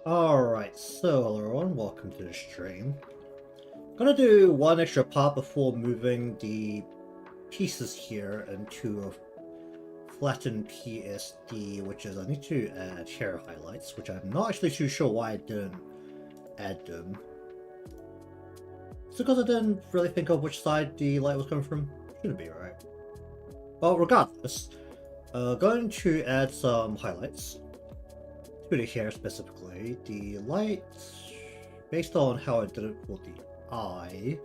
Alright, so hello everyone, welcome to the stream. Gonna do one extra part before moving the pieces here into a flattened PSD, which is I need to add hair highlights, which I'm not actually too sure why I didn't add them. Is it because I didn't really think of which side the light was coming from? Shouldn't be right. Well, regardless, going to add some highlights to the hair specifically. The light, based on how I did it for the eye,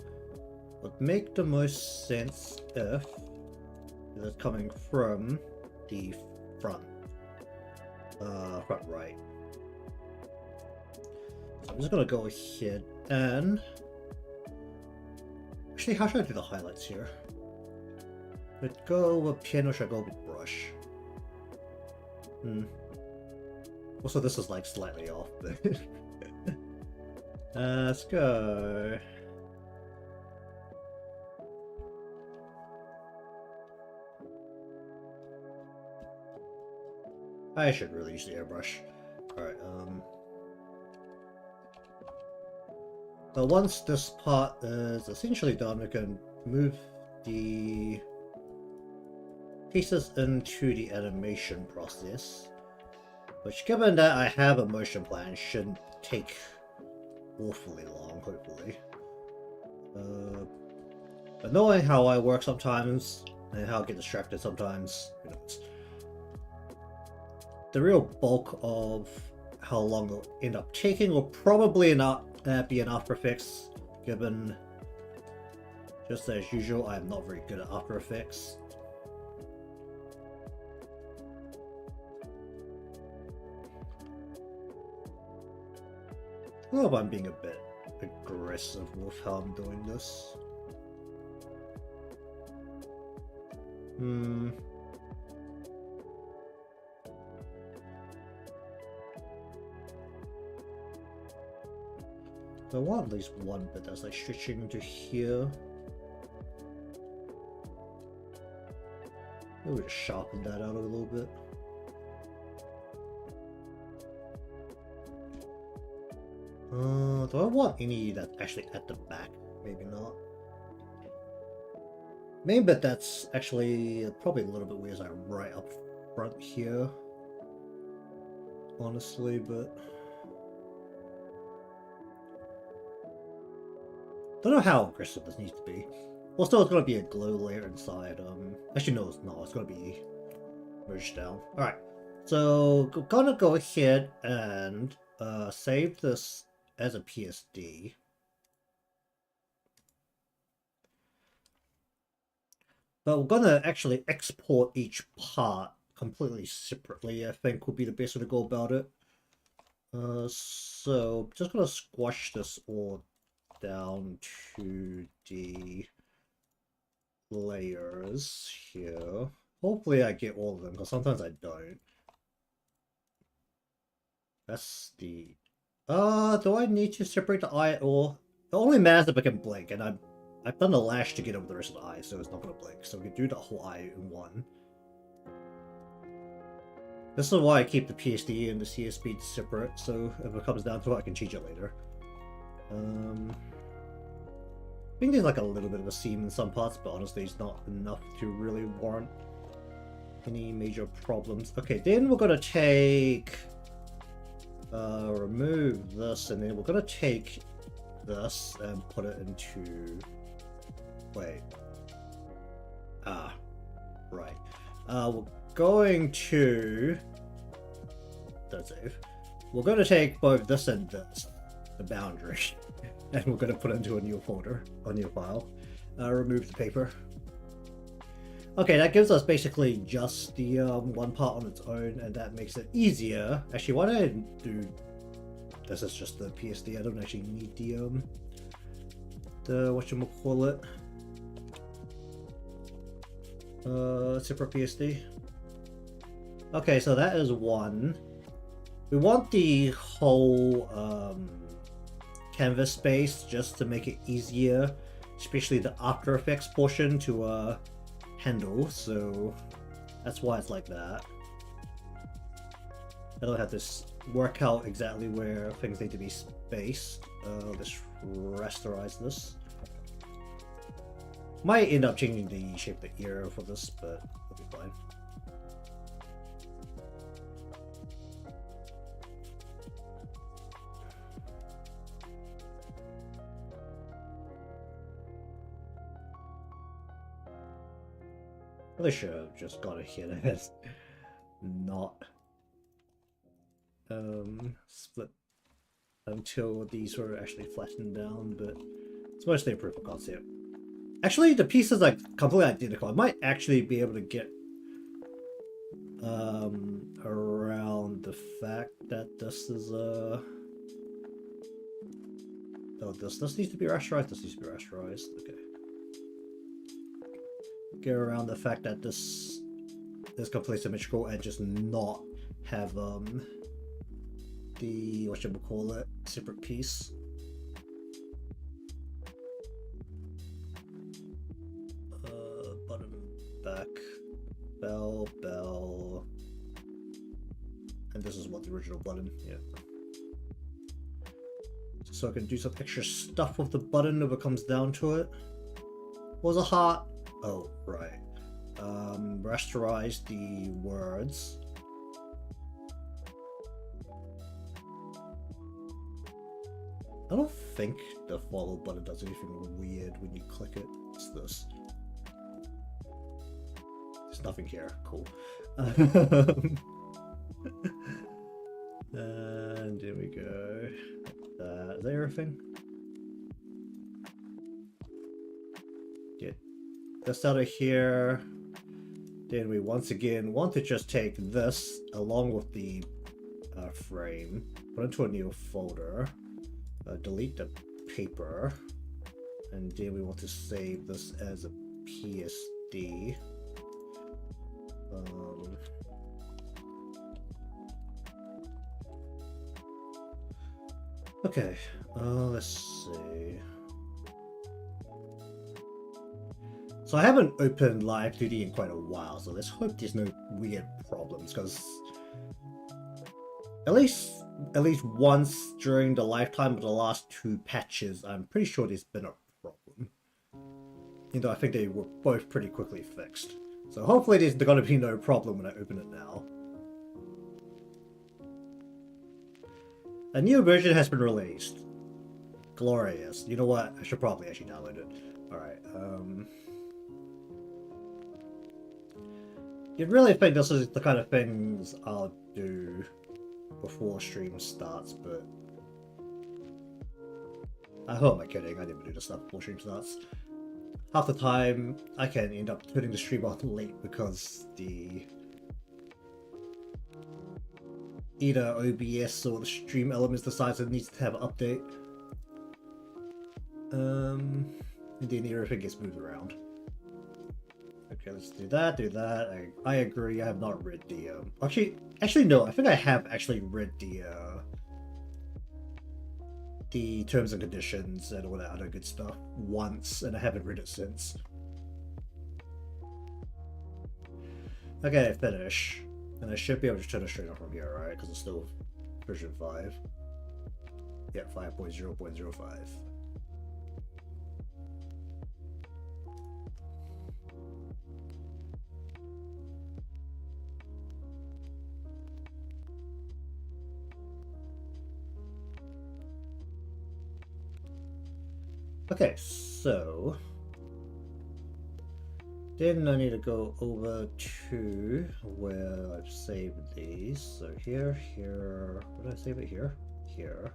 would make the most sense if it's coming from the front right. So I'm just gonna go ahead and actually, how should I do the highlights here? Should I go with pen or should I go with brush? Also, this is like slightly off, but let's go. I should really use the airbrush. Alright, but once this part is essentially done, we can move the pieces into the animation process. Which, given that I have a motion plan, shouldn't take awfully long, hopefully. But knowing how I work sometimes, and how I get distracted sometimes, you know, the real bulk of how long it'll end up taking will probably not be in After Effects, given, just as usual, I'm not very good at After Effects. I don't know if I'm being a bit aggressive with how I'm doing this. I want at least one bit that's like stretching into here. Maybe just sharpen that out a little bit. Do I want any that actually at the back? Maybe not. Main bit that's actually probably a little bit weird is like right up front here. Honestly, but don't know how aggressive this needs to be. Well, still, it's gonna be a glow layer inside. Actually, no, it's not. It's gonna be merged down. All right, so gonna go ahead and save this as a PSD. But we're gonna actually export each part completely separately, I think would be the best way to go about it. So just gonna squash this all down to the layers here. Hopefully I get all of them, because sometimes I don't. That's the... do I need to separate the eye at all? It only matters if I can blink, and I've done the lash to get over the rest of the eye, so it's not going to blink. So we can do the whole eye in one. This is why I keep the PSD and the CS speed separate, so if it comes down to it, I can change it later. I think there's like a little bit of a seam in some parts, but honestly it's not enough to really warrant any major problems. Okay, then we're going to take... remove this, and then we're going to take this and put it into... Wait. Right. We're going to... Don't save. We're going to take both this and this, the boundary, and we're going to put it into a new folder, a new file. Remove the paper. Okay, that gives us basically just the one part on its own, and that makes it easier. Actually, why did I do... This is just the PSD. I don't actually need the whatchamacallit, separate PSD. Okay, so that is one. We want the whole canvas space just to make it easier, especially the After Effects portion to handle, so that's why it's like that. I don't have this work out exactly where things need to be spaced. Let's rasterize this. Might end up changing the shape of the ear for this, but it'll be fine. Really should have just got it here and not split until these were actually flattened down, but it's mostly a proof of concept. Actually, the pieces are completely identical. I might actually be able to get around the fact that this is oh, this needs to be rasterized, this needs to be rasterized. Okay. Get around the fact that this is completely symmetrical and just not have the whatchamacallit separate piece. Button, back, bell, and this is what the original button, yeah. So I can do some extra stuff with the button if it comes down to it. Was a heart? Oh, right. Rasterize the words. I don't think the follow button does anything weird when you click it. It's this. There's nothing here. Cool. And there we go. Is that everything? Get this out of here. Then we once again want to just take this along with the frame, put it into a new folder, delete the paper, and then we want to save this as a PSD. Okay, let's see. So I haven't opened Live 2D in quite a while, so let's hope there's no weird problems, because at least once during the lifetime of the last 2 patches, I'm pretty sure there's been a problem. You know, I think they were both pretty quickly fixed. So hopefully there's gonna be no problem when I open it now. A new version has been released. Glorious. You know what? I should probably actually download it. Alright, you'd really think this is the kind of things I'll do before stream starts, but who am I kidding? I never do this stuff before stream starts. Half the time, I can end up putting the stream on late because the either OBS or the stream elements decides it needs to have an update. And then everything gets moved around. Okay, let's do that. I agree, I have not read the, actually no, I think I have actually read the terms and conditions and all that other good stuff once, and I haven't read it since. Okay, finish. And I should be able to turn it straight on from here, right? Because it's still version 5. Yeah, 5.0.05. Okay, so then I need to go over to where I've saved these. So here, what did I save it here? Here.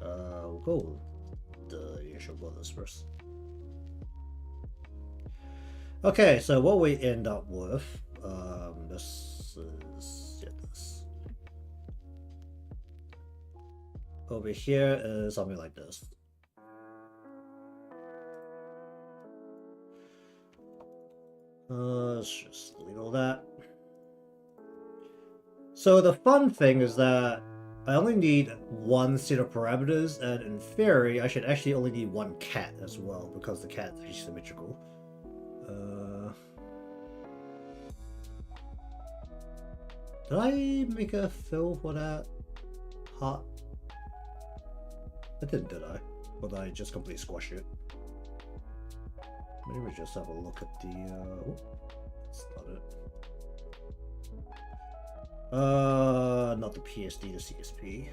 We'll go with the usual bonus first. Okay, so what we end up with, this is, yeah, this. Over here is something like this. Let's just delete all that. So the fun thing is that I only need one set of parameters, and in theory, I should actually only need one cat as well, because the cat is symmetrical. Did I make a fill for that heart? I didn't, did I? Or did I just completely squash it? Maybe just have a look at the, oh, that's not it. Not the PSD, the CSP.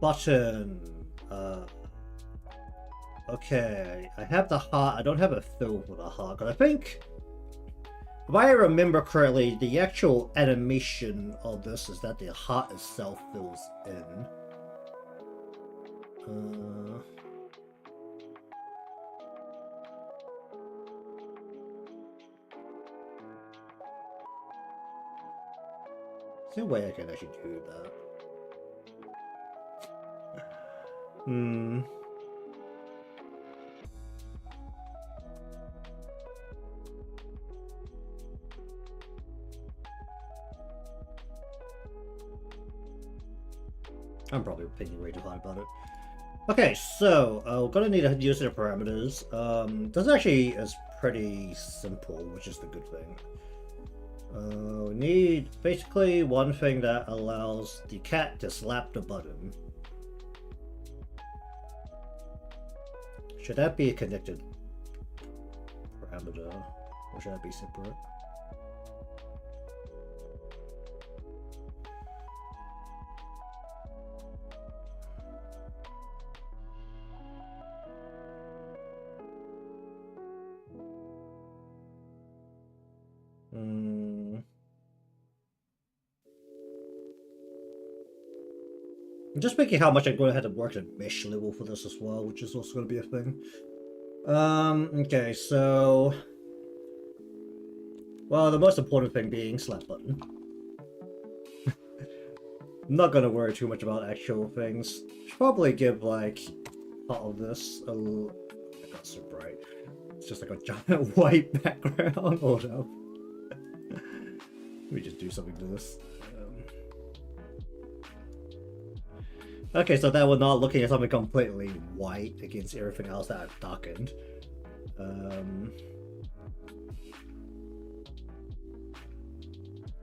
Button. Okay, I have the heart. I don't have a fill for the heart, because I think, if I remember correctly, the actual animation of this is that the heart itself fills in. Is there a way I can actually do that? I'm probably thinking way too hard about it. Okay, so we're gonna need to use the parameters. This actually is pretty simple, which is the good thing. We need basically one thing that allows the cat to slap the button. Should that be a connected parameter, or should that be separate? I'm just thinking how much I'm going to have to work at mesh level for this as well, which is also going to be a thing. Okay, so... Well, the most important thing being slap button. I'm not going to worry too much about actual things. Should probably give, like, part of this a little... It got so bright. It's just like a giant white background. Oh no. Let me just do something to this. Okay, so that we're not looking at something completely white against everything else that I've darkened.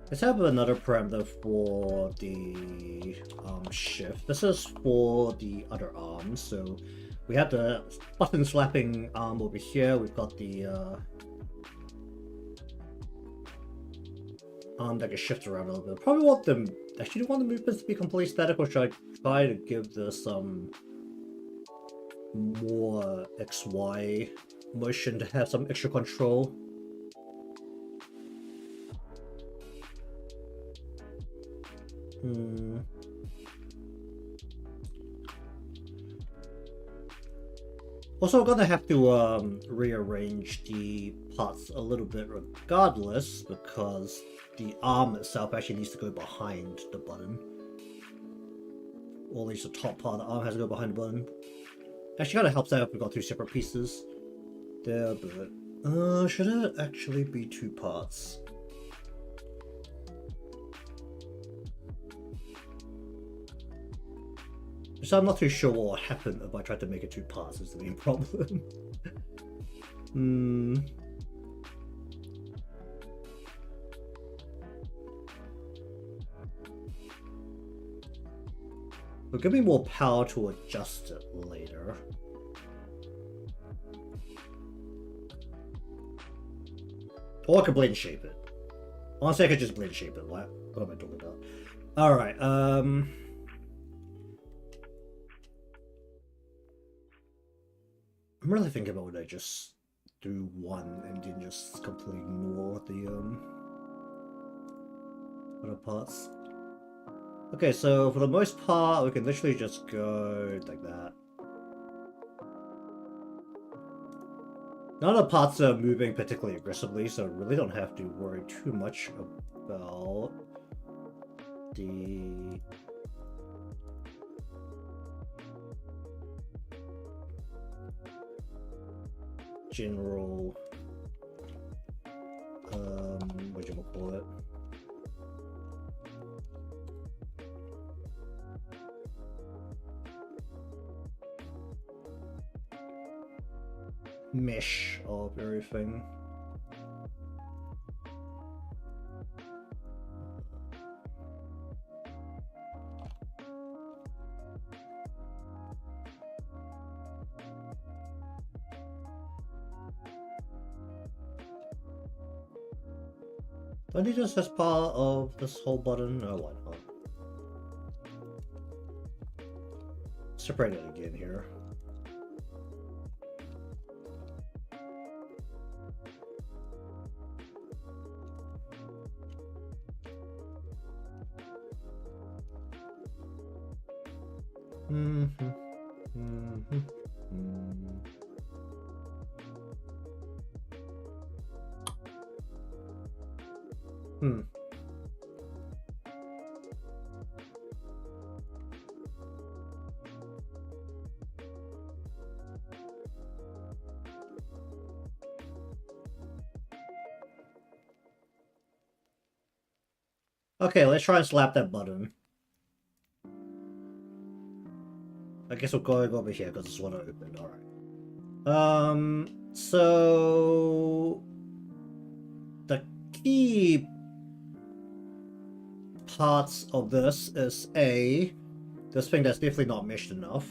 Let's have another parameter for the shift. This is for the other arms. So we have the button slapping arm over here. We've got the arm that can shift around a little bit. Probably want them. Actually, want the movements to be completely static, or should I try to give this more XY motion to have some extra control? Also, we're gonna have to rearrange the parts a little bit regardless, because the arm itself actually needs to go behind the button. Or at least the top part of the arm has to go behind the button. Actually kind of helps out if we've got two separate pieces there, but should it actually be two parts? So I'm not too sure what would happen if I tried to make it two parts is the main problem. It'll give me more power to adjust it later. Or I could blend shape it. Honestly, I could just blend shape it. What am I talking about? Alright, I'm really thinking about would I just do one and then just completely ignore the other parts. Okay, so for the most part, we can literally just go like that. None of the parts are moving particularly aggressively, so I really don't have to worry too much about the... general... what you call it? mesh of everything. Do I need this as part of this whole button? No, why not? Separate it again here. Okay, let's try and slap that button. I guess we're going over here because it's one I opened. Alright. So the key parts of this is this thing that's definitely not meshed enough.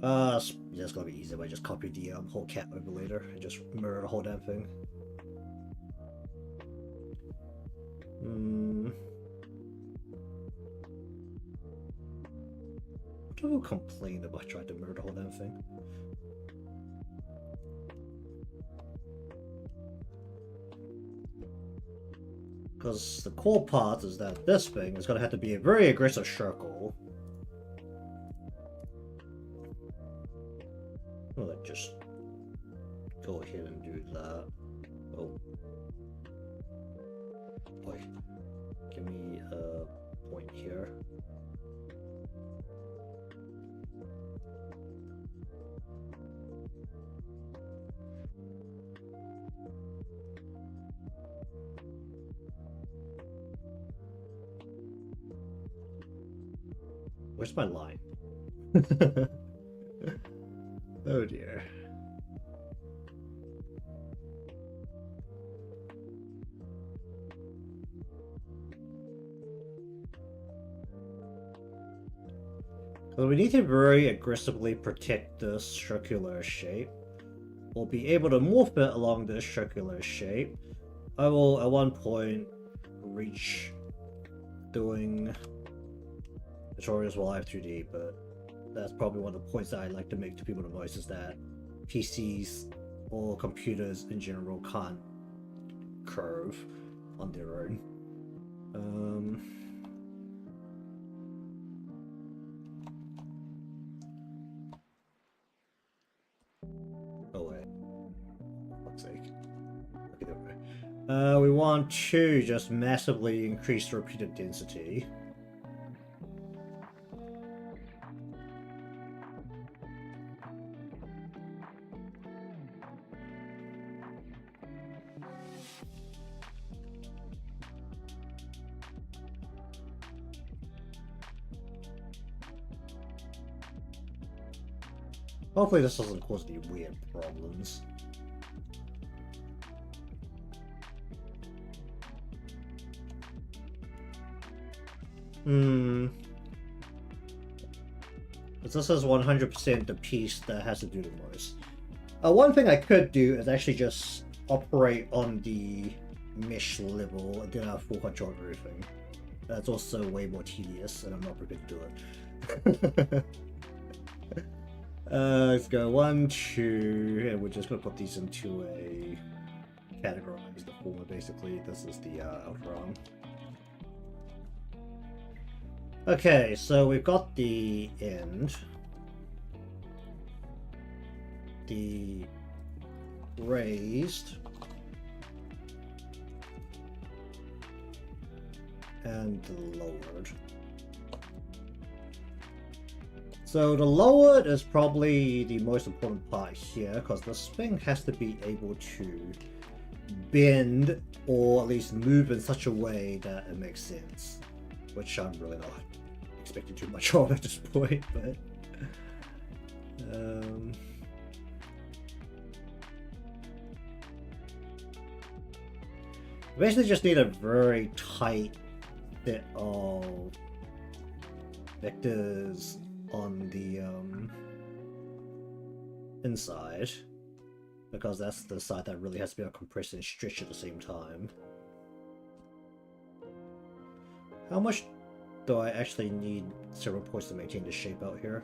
Yeah, it's gonna be easier if I just copy the whole cat over later and just mirror the whole damn thing. What do I complain if I tried to mirror the whole damn thing? Because the core part is that this thing is going to have to be a very aggressive circle. Well, just go ahead and do that. Oh. Boy. Give me a point here. Where's my line? Oh dear. So we need to very aggressively protect this circular shape. We'll be able to morph it along this circular shape. I will at one point reach doing tutorials while I have 2D, but that's probably one of the points that I like to make to people the most, is that PCs or computers in general can't curve on their own. Oh wait, for fuck's sake. Okay, there we go. We want to just massively increase the repeated density. Hopefully this doesn't cause any weird problems. But this is 100% the piece that has to do the most. One thing I could do is actually just operate on the mesh level and then have full control of everything. That's also way more tedious, and I'm not prepared to do it. Let's go 1, 2, and we're just gonna put these into a categorized form. Basically, this is the outer arm. Okay, so we've got the end, the raised, and the lowered. So the lowered is probably the most important part here, because this thing has to be able to bend or at least move in such a way that it makes sense, which I'm really not expecting too much of at this point, but Basically just need a very tight fit of vectors on the inside, because that's the side that really has to be compressed and stretched at the same time. How much do I actually need several points to maintain the shape out here?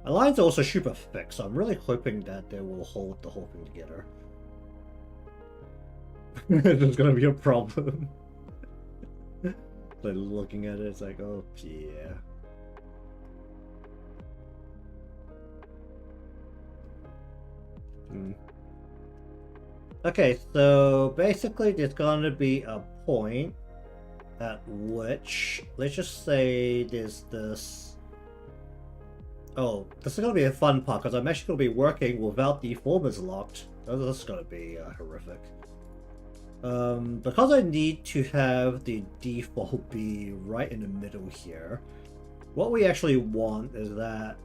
My lines are also super thick, so I'm really hoping that they will hold the whole thing together. There's gonna be a problem. Like looking at it, it's like, oh yeah. Okay, so basically there's gonna be a point at which, let's just say there's this... Oh, this is gonna be a fun part, because I'm actually gonna be working without the formers locked. Oh, this is gonna be horrific. Because I need to have the default be right in the middle here, what we actually want is that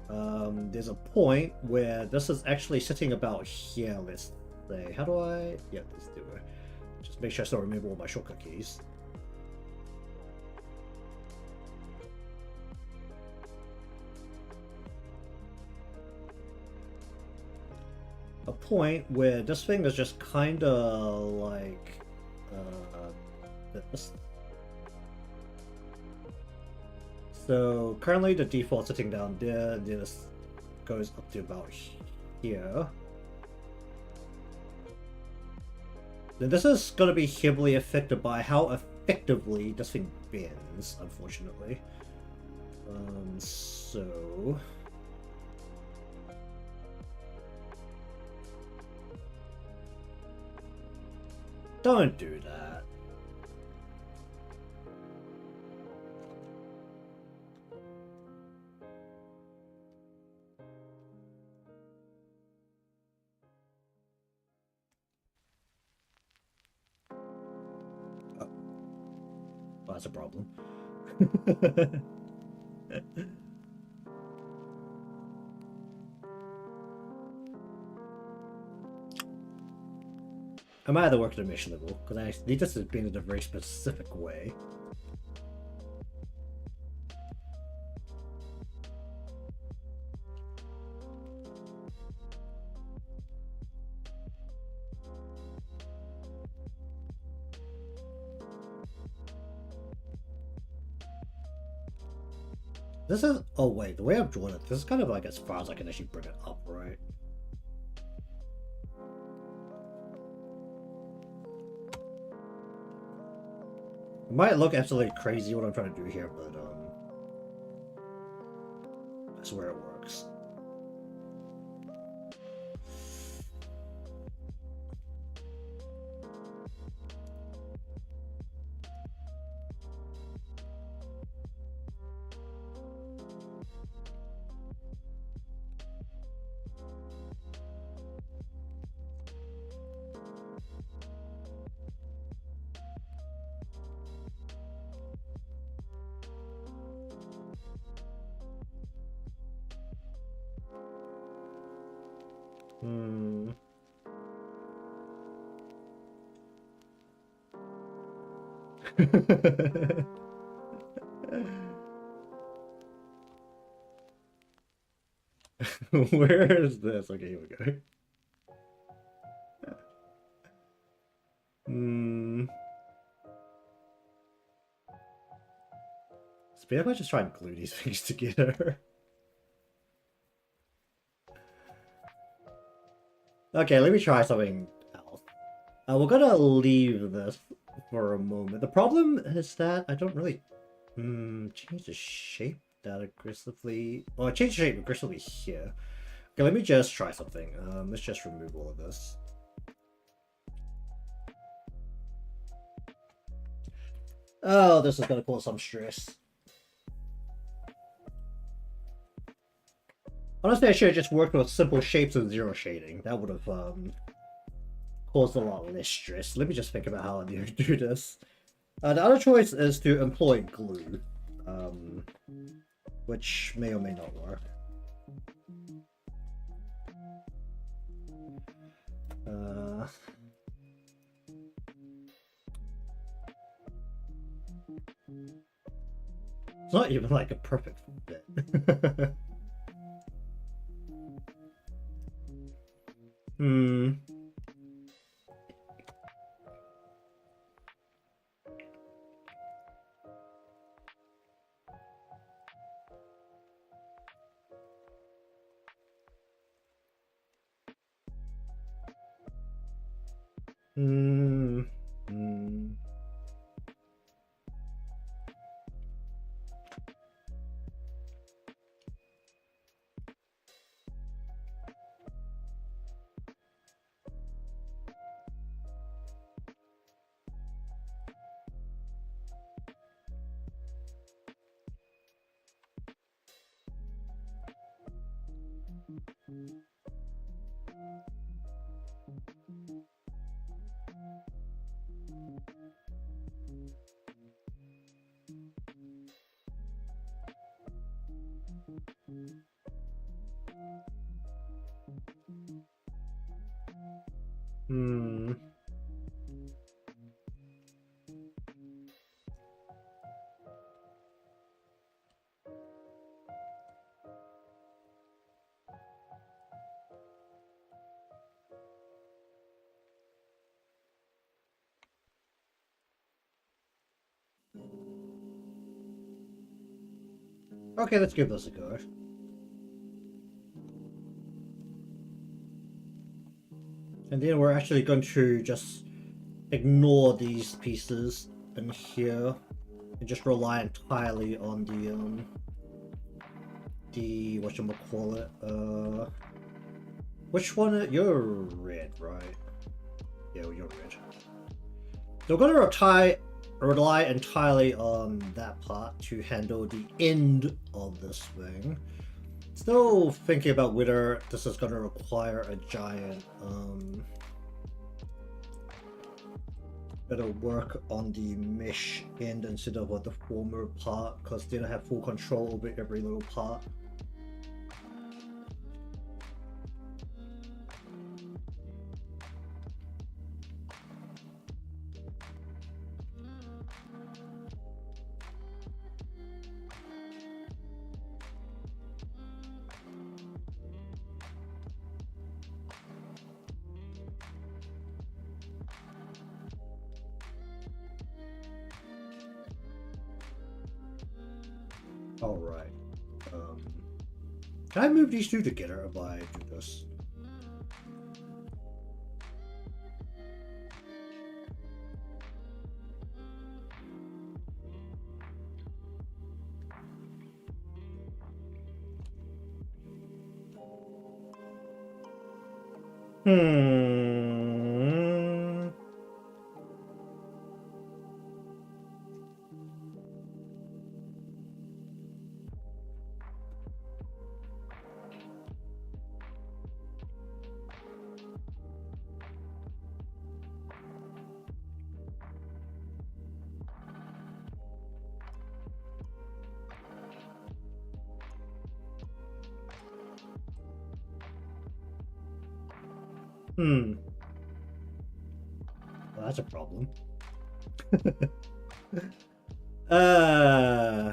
there's a point where this is actually sitting about here, let's say. How do I... Yeah, let's do it. Just make sure I still remember all my shortcut keys. A point where this thing is just kind of like this. So currently the default sitting down there, and then this goes up to about here. Then this is going to be heavily affected by how effectively this thing bends, unfortunately. So... Don't do that. Oh. Well, that's a problem. I might have to work at a mission level, because I need this to be in a very specific way. This is... Oh wait, the way I've drawn it, this is kind of like as far as I can actually bring it up, right? It might look absolutely crazy what I'm trying to do here, but that's where it works. Where is this? Okay, here we go. So maybe I might just try and glue these things together. Okay, let me try something else. We're gonna leave this for a moment. The problem is that I don't really change the shape that aggressively. Well, I changed the shape aggressively here. Okay, let me just try something. Let's just remove all of this. Oh, this is gonna cause some stress. Honestly, I should have just worked with simple shapes and zero shading. That would have caused a lot less stress. Let me just think about how I need to do this. The other choice is to employ glue, which may or may not work. It's not even like a perfect fit. Hmm. Hmm. Hmm. Hmm. Okay, let's give this a go. And then we're actually going to just ignore these pieces in here and just rely entirely on the whatchamacallit, which one? You're red, right? Yeah, well, you're red. So we're going to rely entirely on that part to handle the end of this thing. Still thinking about whether this is going to require a giant better work on the mesh end instead of the former part, because they don't have full control over every little part. Alright. Can I move these two together if I do this? Hmm. Hmm. Well, that's a problem. uh.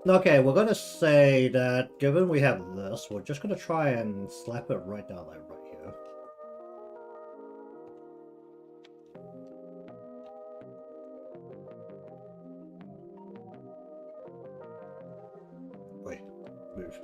Okay, we're gonna say that given we have this, we're just gonna try and slap it right down like right here. Wait, move.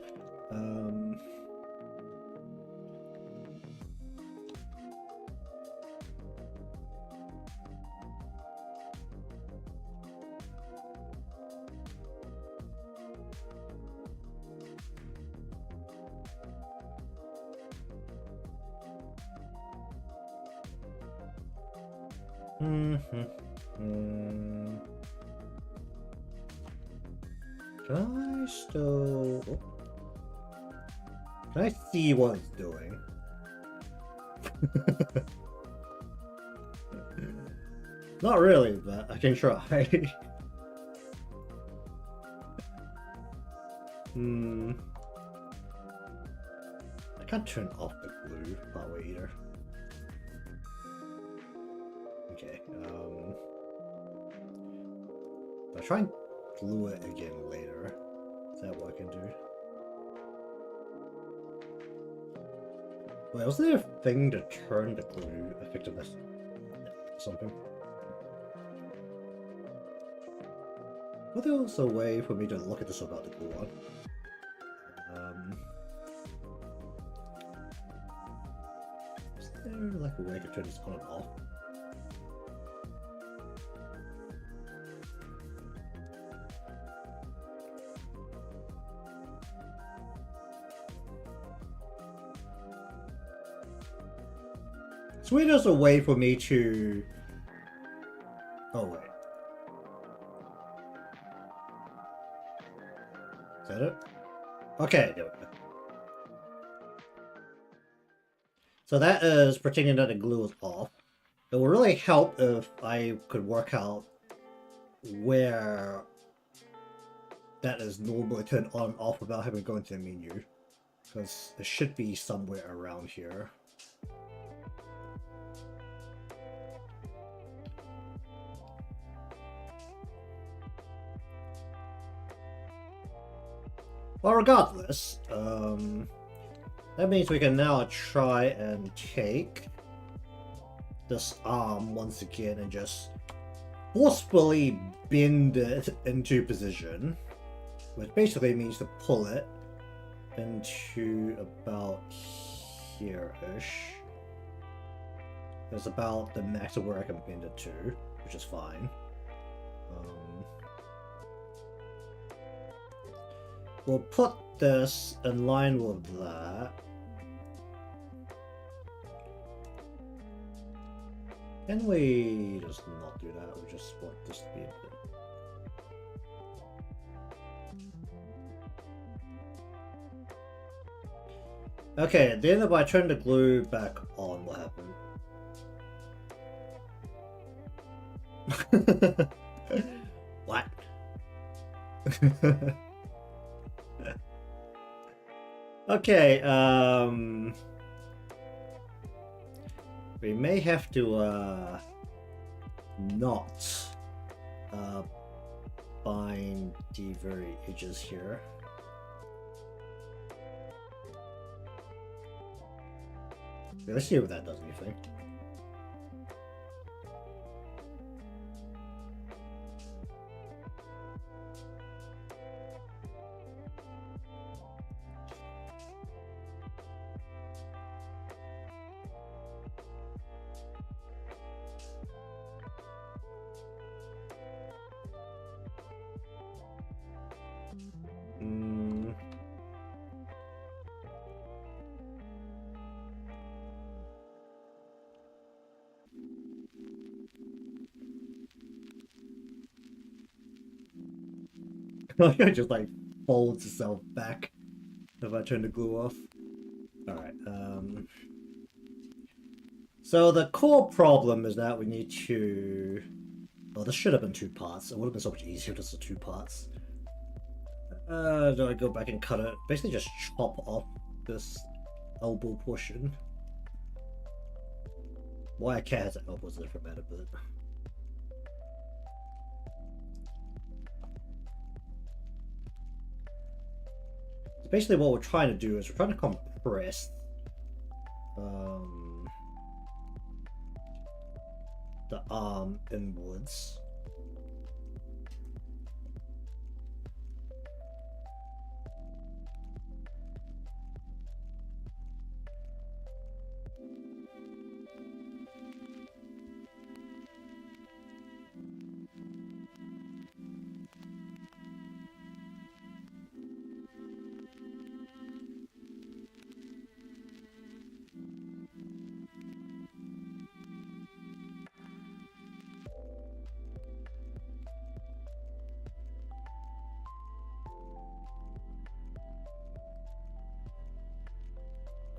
Can I still... Oh. Can I see what it's doing? Not really, but I can try. Hmm. I can't turn off the glue partway either. Okay, I'll try and glue it again later. Is that what I can do? Wait, wasn't there a thing to turn the glue effectiveness? Something? Well, there was a way for me to look at this without the glue on. Is there like a way to turn this on and off? So there's a way for me to... Oh wait. Is that it? Okay, there we go. So that is pretending that the glue is off. It would really help if I could work out where that is normally turned on and off without having to go into the menu. Because it should be somewhere around here. Well, regardless, that means we can now try and take this arm once again and just forcefully bend it into position, which basically means to pull it into about here-ish. That's about the max of where I can bend it to, which is fine. We'll put this in line with that. Can we just not do that? We just want this to be a bit. Okay, then if I turn the glue back on, what happened? What? Okay, we may have to, not, bind the very edges here. Okay, let's see if that does anything. It just like folds itself back if I turn the glue off. Alright, so the core problem is that we need to... Oh, this should have been 2 parts. It would have been so much easier just the 2 parts. Do I go back and cut it? Basically just chop off this elbow portion. Why a cat has elbows is a different matter, but... Basically what we're trying to do is we're trying to compress the arm inwards.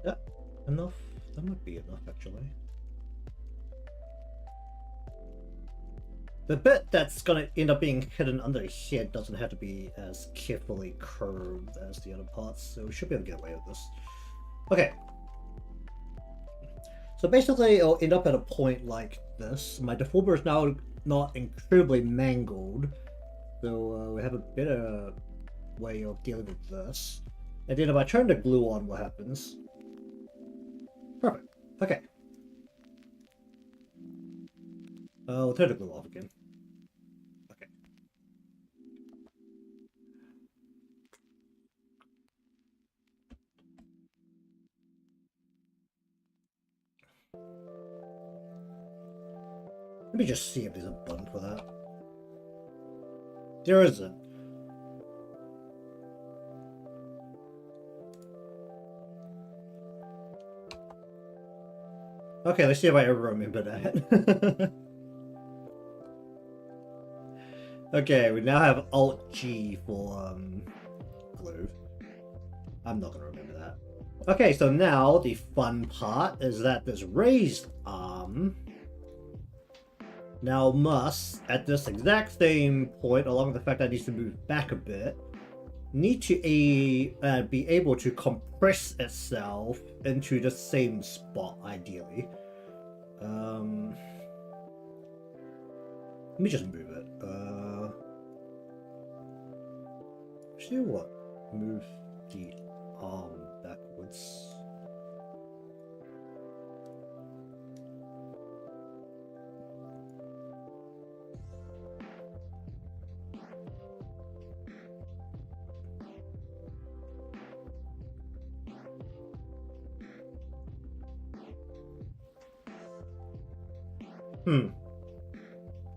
Yeah, enough. That might be enough, actually. The bit that's gonna end up being hidden under here doesn't have to be as carefully curved as the other parts, so we should be able to get away with this. Okay. So basically, it'll end up at a point like this. My deformer is now not incredibly mangled, so we have a better way of dealing with this. And then if I turn the glue on, what happens? Perfect. Okay. We'll turn the glue off again. Okay. Let me just see if there's a button for that. There isn't. Okay, let's see if I ever remember that. Okay, we now have Alt-G for glue. I'm not gonna remember that. Okay, so now the fun part is that this raised arm now must, at this exact same point, along with the fact that it needs to move back a bit, need to be able to compress itself into the same spot, ideally. Let me just move it. Actually, what? Move the arm backwards.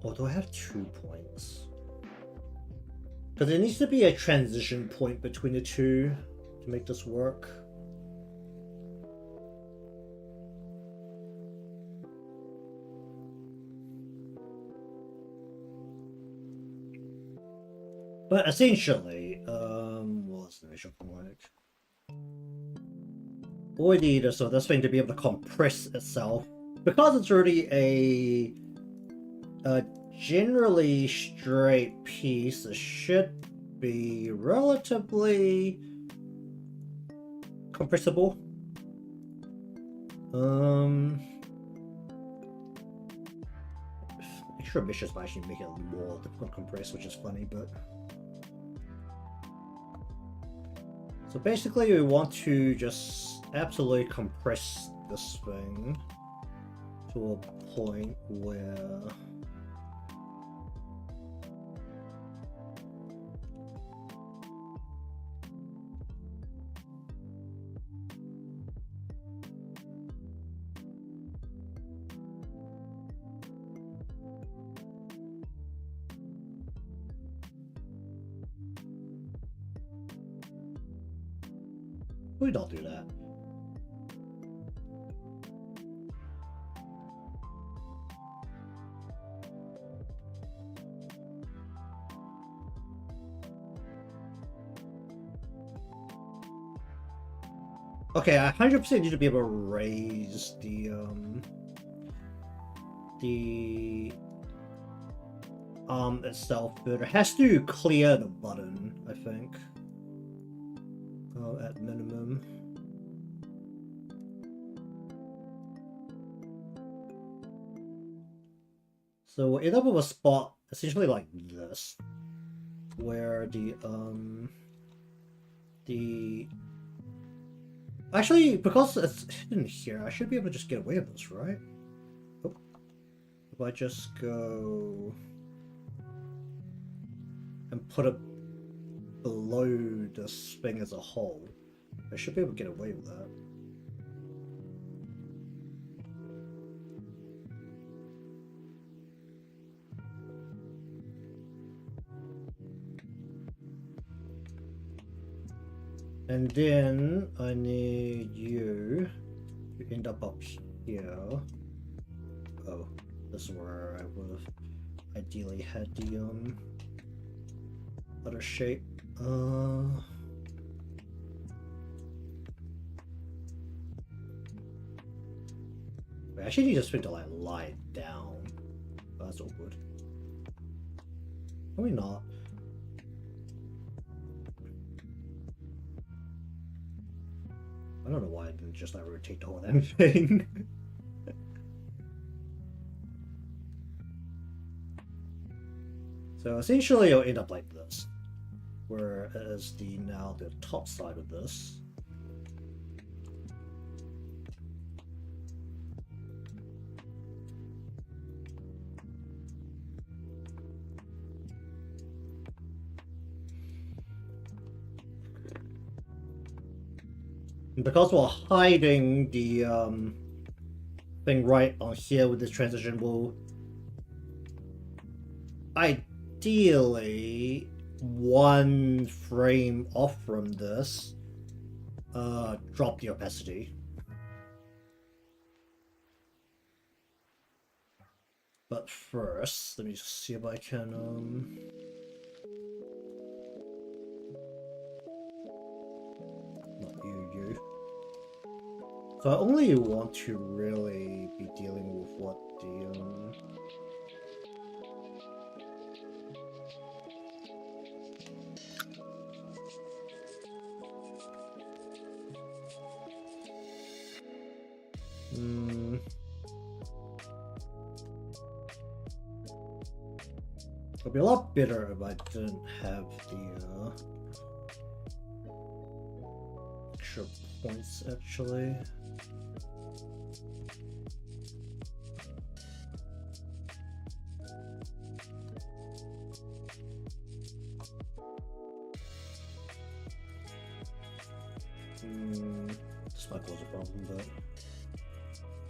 Oh, do I have 2 points? Because there needs to be a transition point between the two to make this work. But essentially, what's the initial point? We need so this thing to be able to compress itself. Because it's already a generally straight piece, it should be relatively compressible. Extra ambitious might actually make it more difficult to compress, which is funny, but... So basically we want to just absolutely compress this thing to a point where... We don't do that. Okay, I 100% need to be able to raise the arm itself, but it has to clear the button, I think. At minimum. So we'll end up with a spot essentially like this, where actually, because it's hidden here, I should be able to just get away with this, right? Oh. If I just go and put it below this thing as a whole, I should be able to get away with that. And then I need you to end up here. Oh, this is where I would have ideally had the other shape. I actually need this thing to like lie down. Oh, that's awkward. Probably not. I don't know why I didn't just like rotate the whole damn thing. So essentially it'll end up like this. Whereas now the top side of this because we're hiding the thing right on here with this transition, we'll ideally one frame off from this drop the opacity. But first, let me just see if I can not you. So I only want to really be dealing with what the it'd be a lot better if I didn't have the extra points actually. This might cause a problem, but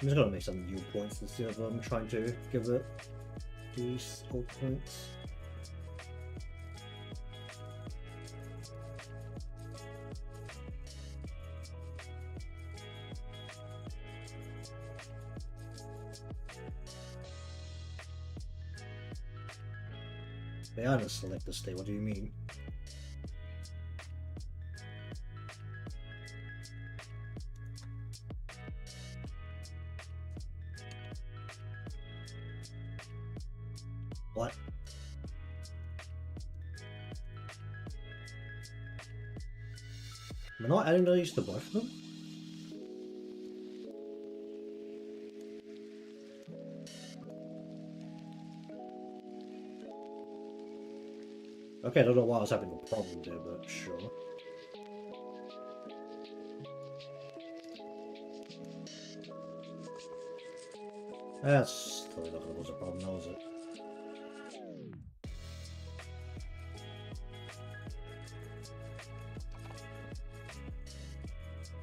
I'm just gonna make some new points instead of trying to give it these old points. They are to select this state, what do you mean? What? Am I not adding these to both of them? Okay, I don't know why I was having a problem there, but sure. That's totally not gonna cause a problem now, is it?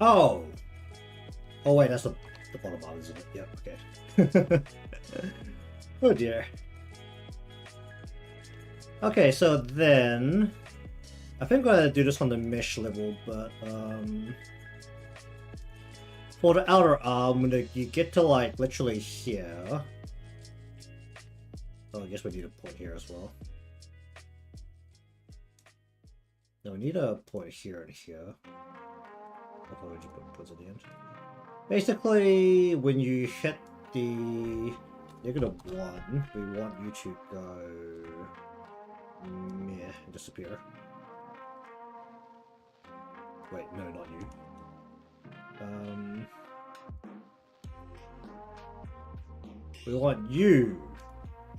Oh! Oh wait, that's the bottom bar, isn't it? Yep, okay. Oh dear. Okay, so then I think I'm gonna do this on the mesh level, but for the outer arm, you get to like literally here. Oh, I guess we need a point here as well. No, we need a point here and here. I'll probably just put points at the end. Basically, when you hit the -1, we want you to go meh and disappear. Wait, no, not you. We want you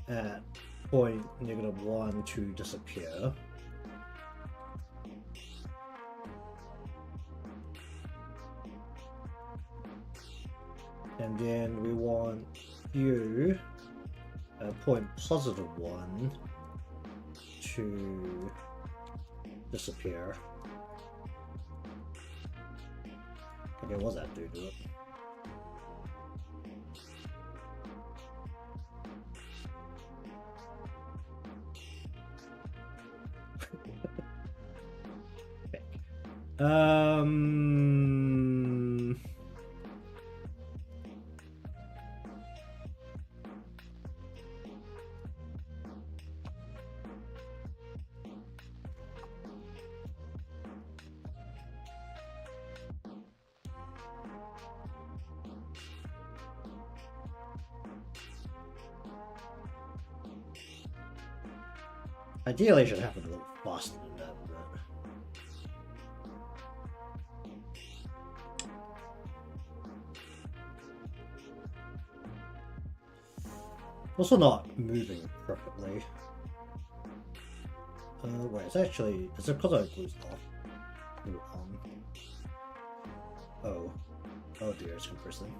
at point -1 to disappear. And then we want you at point +1 to disappear. Okay, what does that do to it? Ideally, it should happen a little faster than that, but... Also not moving perfectly. Wait, it's actually... Is it because I glued off? Glue on. Oh. Oh dear, it's compressing.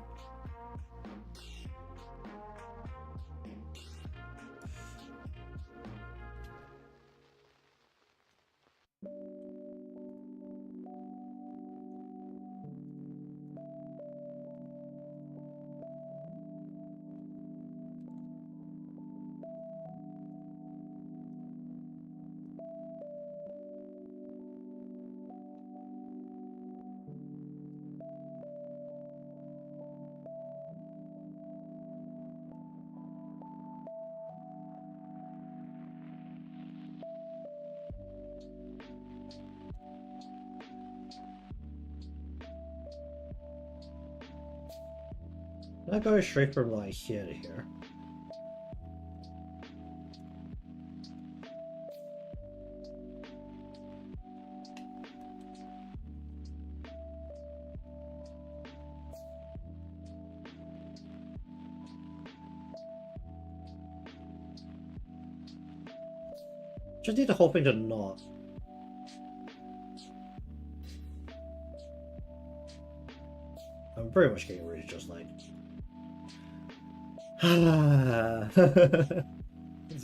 Can I go straight from like here to here? Just need the whole thing to not. I'm pretty much getting ready to just like... It's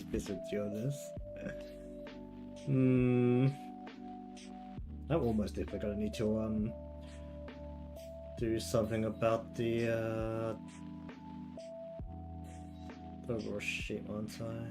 a bit of this. I'm almost definitely gonna need to do something about the overall shape, aren't I?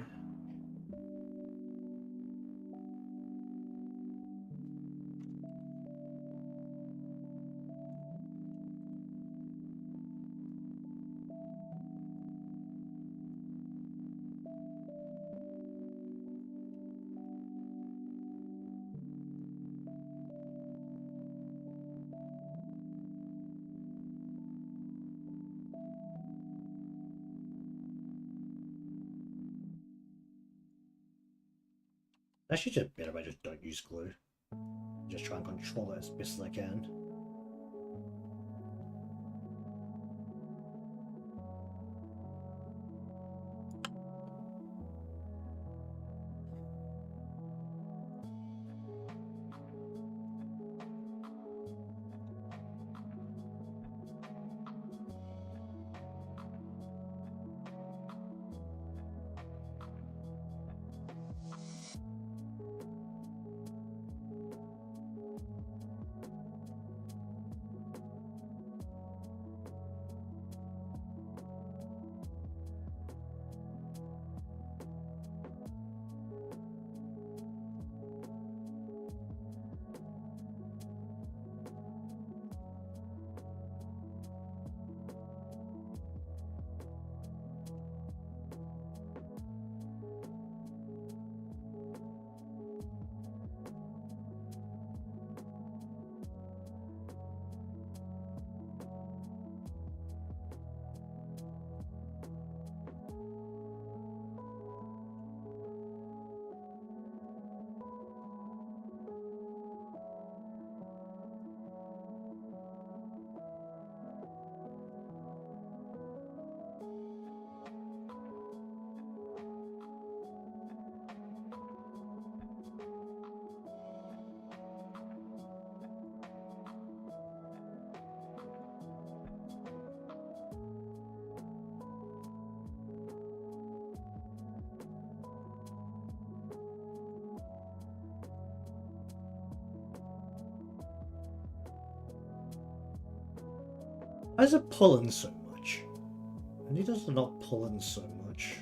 Actually, just better if I just don't use glue. Just try and control it as best as I can. Why is it pulling so much? And he does not pull in so much.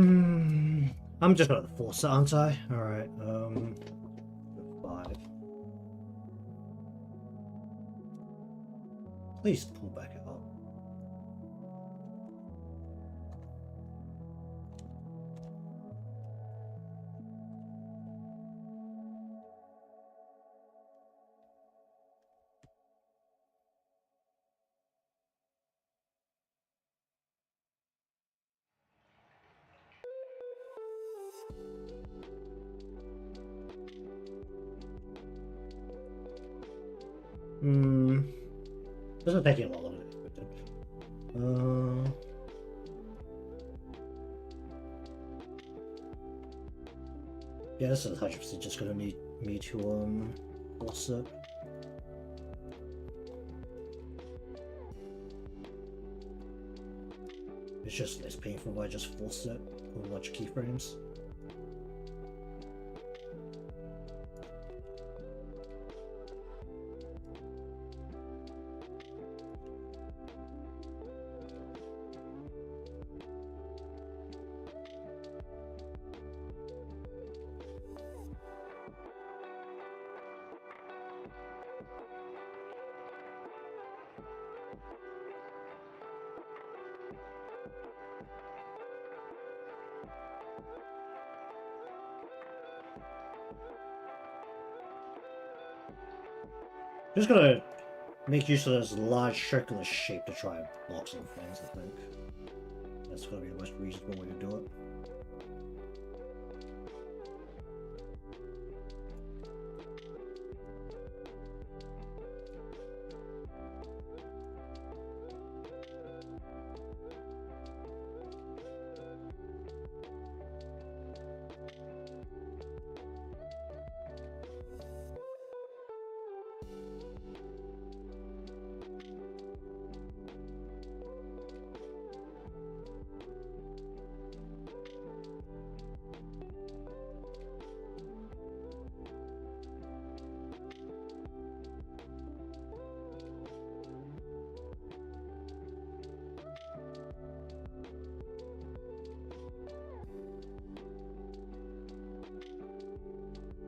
I'm just gonna force it, aren't I? Alright, 5. Please pull back it up. This is taking a lot longer than expected. Yeah, this is 100% just gonna need me to force it. It's just less painful if I just force it with a bunch of keyframes. Just gonna make use of this large circular shape to try and block some things, I think. That's gonna be the most reasonable way to do it.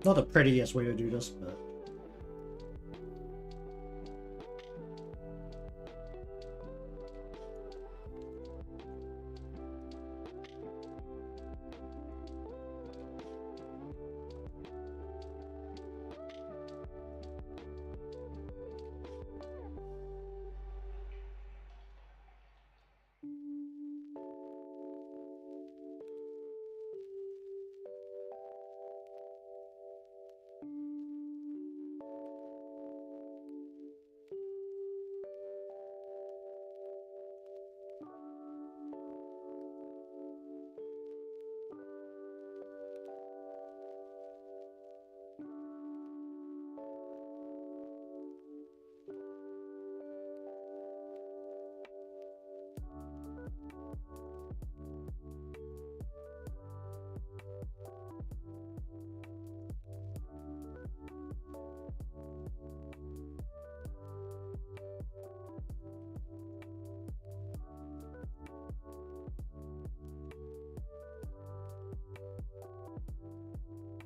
Not the prettiest way to do this, but...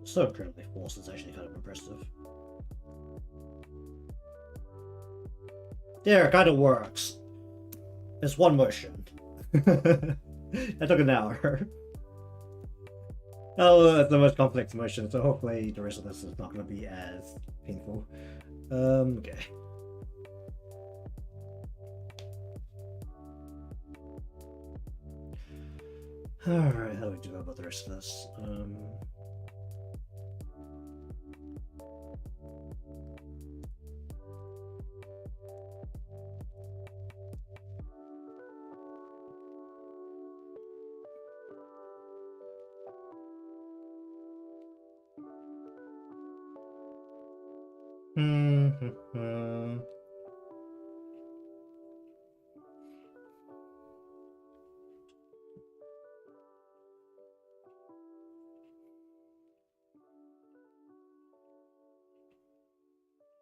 So incredibly forced, it's actually kind of impressive. There, it kind of works. It's one motion. That took an hour. Oh, it's the most complex motion, so hopefully the rest of this is not going to be as painful. Okay. Alright, how do we do about the rest of this?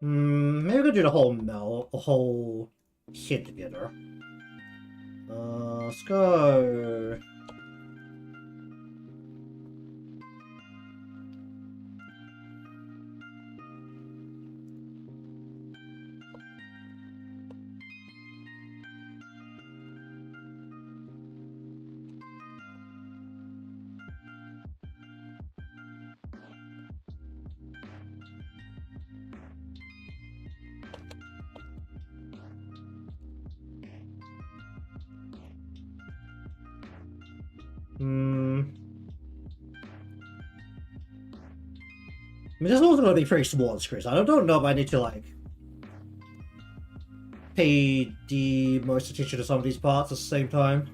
Maybe we could do the whole hit together. Let's go. I mean, this is also going to be pretty small on screen, so I don't know if I need to, like, pay the most attention to some of these parts at the same time.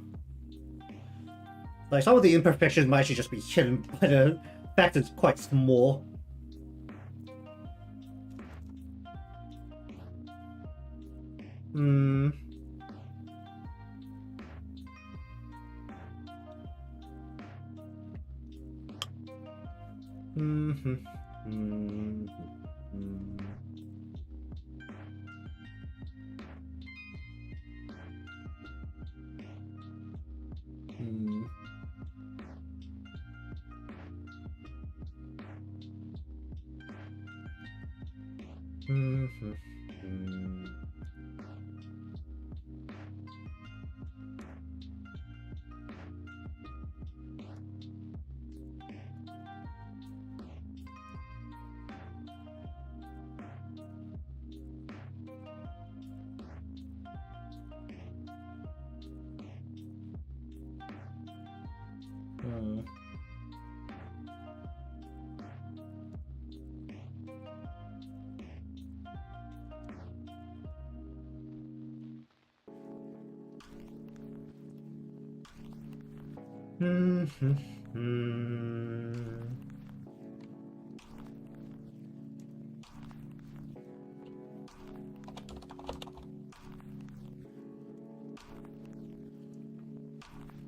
Like, some of the imperfections might actually just be hidden by the fact that it's quite small.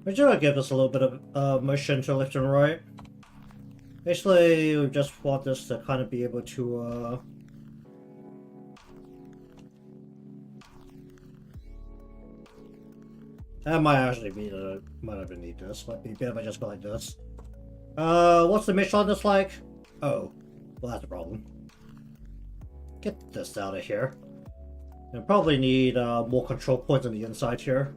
We're gonna give us a little bit of motion to left and right. Basically, we just want this to kind of be able to, that might actually be might not even need this. Might be better if I just go like this. What's the mesh on this like? Oh, well that's a problem. Get this out of here. And probably need more control points on the inside here.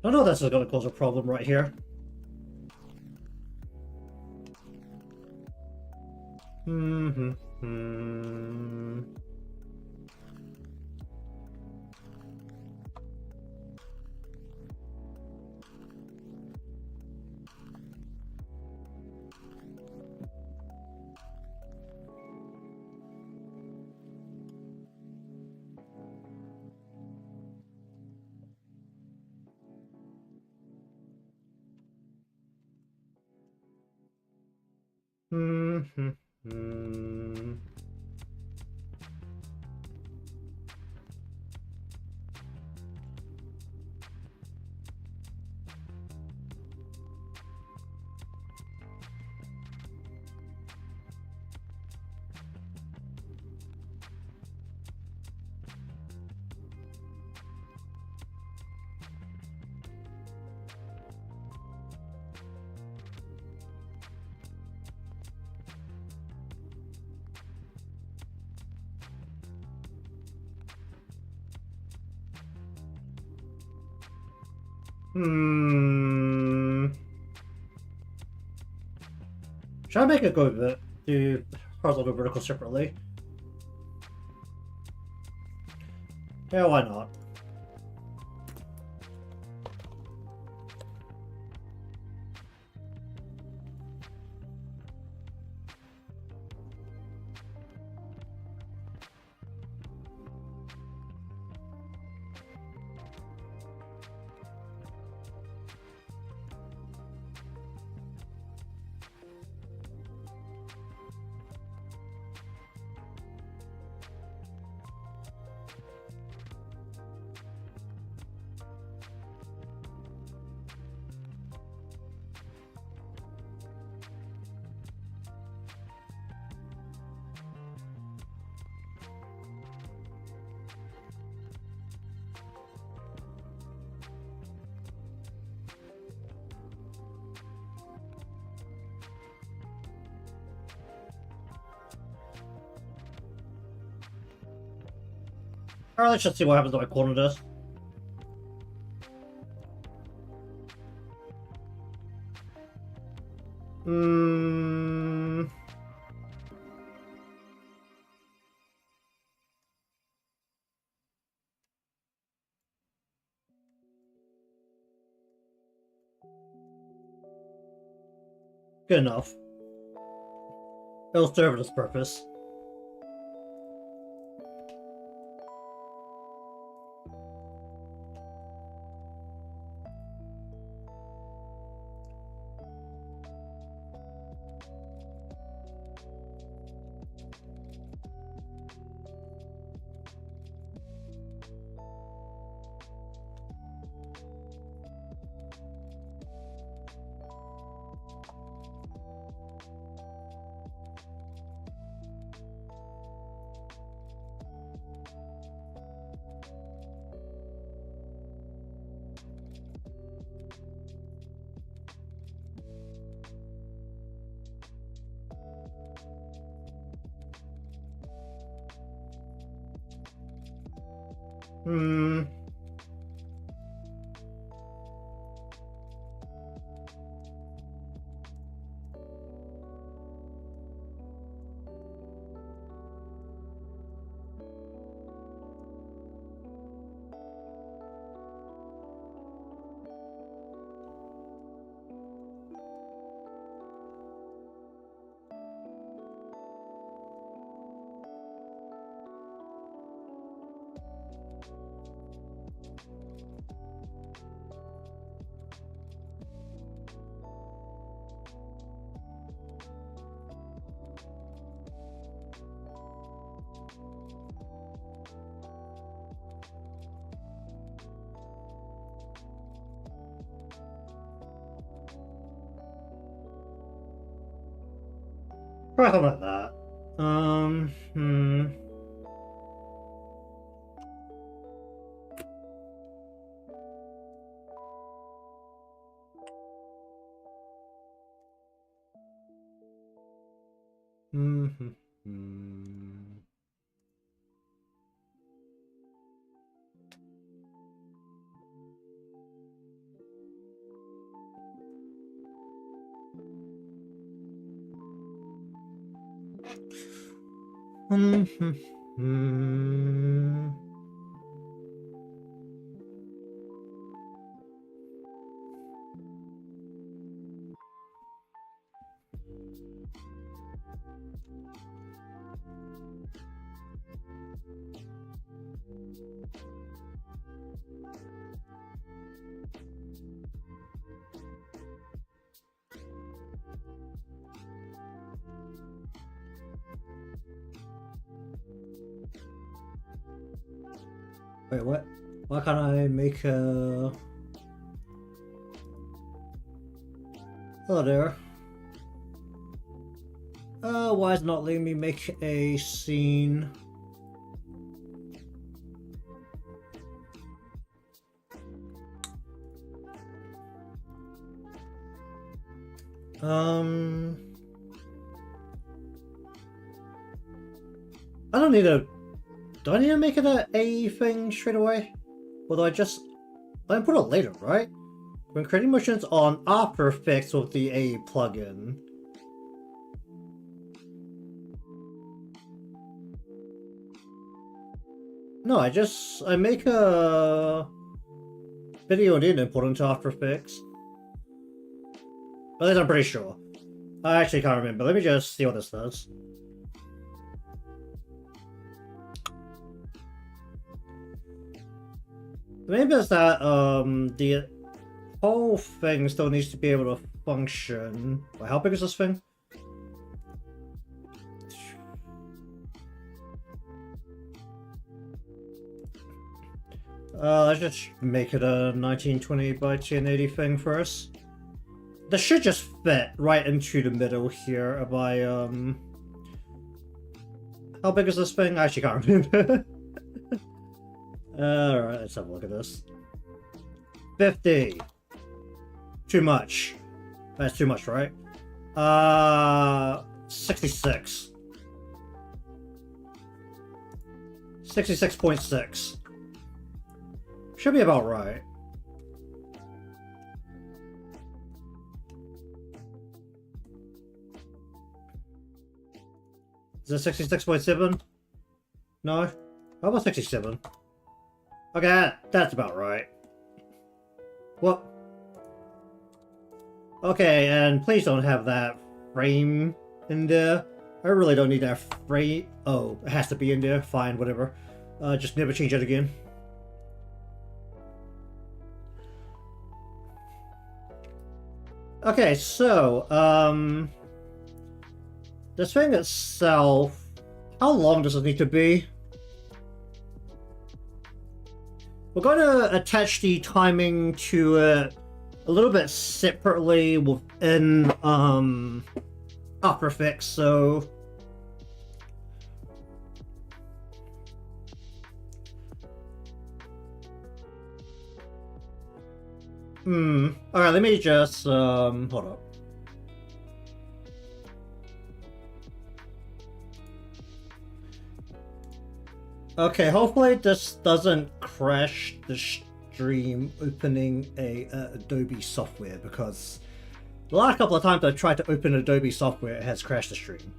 I know this is going to cause a problem right here. Should I make it go do horizontal vertical separately? Yeah, why not? Alright, let's just see what happens if I corner this. Good enough. It'll serve its purpose. Probably something like that. Wait, what? Why can't I make a... Hello there. Why is it not letting me make a scene? I don't need a... Do I need to make it an A thing straight away? Or do I just... I can put it later, right? When creating motions on After Effects with the A plugin. No, I make a video and then import into After Effects. At least I'm pretty sure. I actually can't remember. Let me just see what this does. Maybe it's that the whole thing still needs to be able to function. Wait, how big is this thing? Let's just make it a 1920 by 1080 thing first. This should just fit right into the middle here by how big is this thing? I actually can't remember. Alright, let's have a look at this. 50. Too much. That's too much, right? 66. 66.6. Should be about right. Is it 66.7? No? How about 67? Okay, that's about right. What? Okay, and please don't have that frame in there. I really don't need that frame. Oh, it has to be in there. Fine, whatever. Just never change it again. Okay, so, this thing itself, how long does it need to be? We're going to attach the timing to it a little bit separately within After Effects, so alright, let me just hold up. Okay, hopefully this doesn't crash the stream opening a Adobe software, because the last couple of times I've tried to open Adobe software, it has crashed the stream.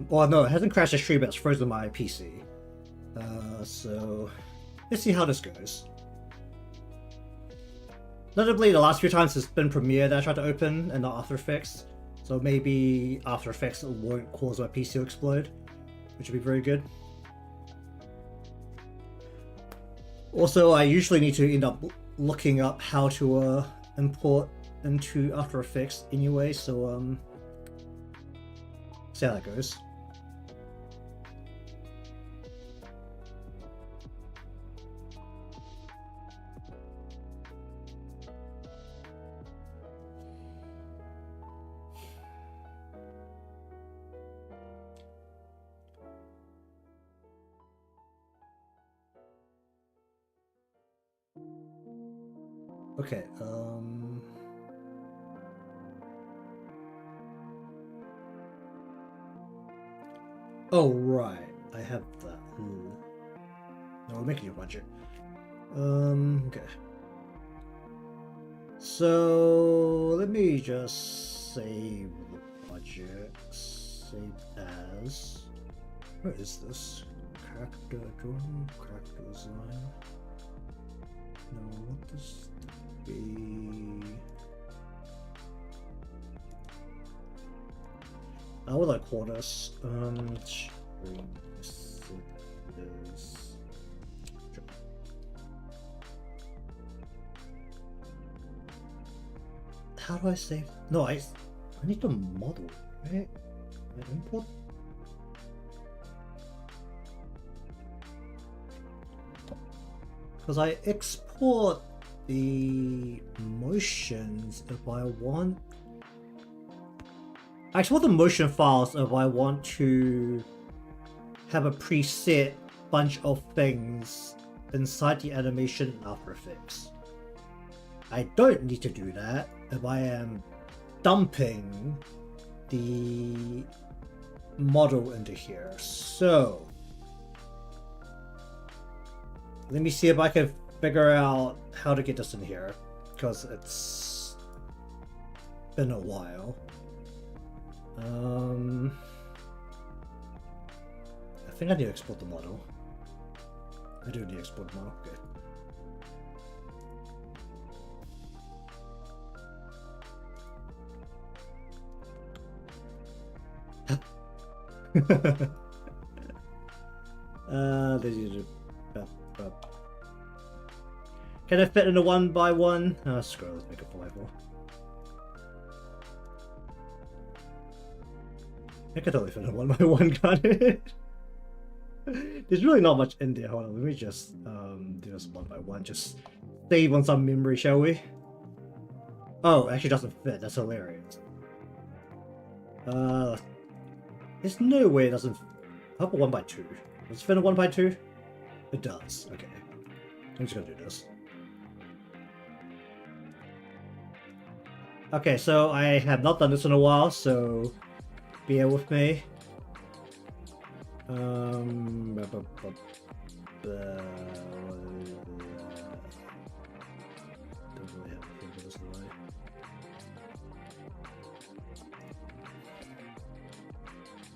Well, no, it hasn't crashed the stream, but it's frozen my PC. So let's see how this goes. Notably, the last few times it's been Premiere that I tried to open and not After Effects, so maybe After Effects won't cause my PC to explode, which would be very good. Also, I usually need to end up looking up how to import into After Effects anyway, so see how that goes. Okay, oh, right. I have that. No, we're making a budget. Okay. So, let me just save the budget. Save as... What is this? Character drawing? Character design? No, what does that be? How would I call this? How do I save? No, I need the model, right? I import. Because I export the motions if I want. I export the motion files if I want to have a preset bunch of things inside the animation in After Effects. I don't need to do that if I am dumping the model into here. So let me see if I can figure out how to get this in here, because it's been a while. I think I need to export the model. I do need to export the model. Okay. Can I fit in a 1x1? Oh, screw it, let's make it 4x4. I could totally fit in a 1x1, got it? There's really not much in there. Hold on, let me just do this 1x1. Just save on some memory, shall we? Oh, it actually doesn't fit. That's hilarious. There's no way it doesn't. How about 1x2? Does it fit in a 1x2? It does. Okay. I'm just gonna do this. Okay, so I have not done this in a while, so bear with me. Don't really have to think of this way.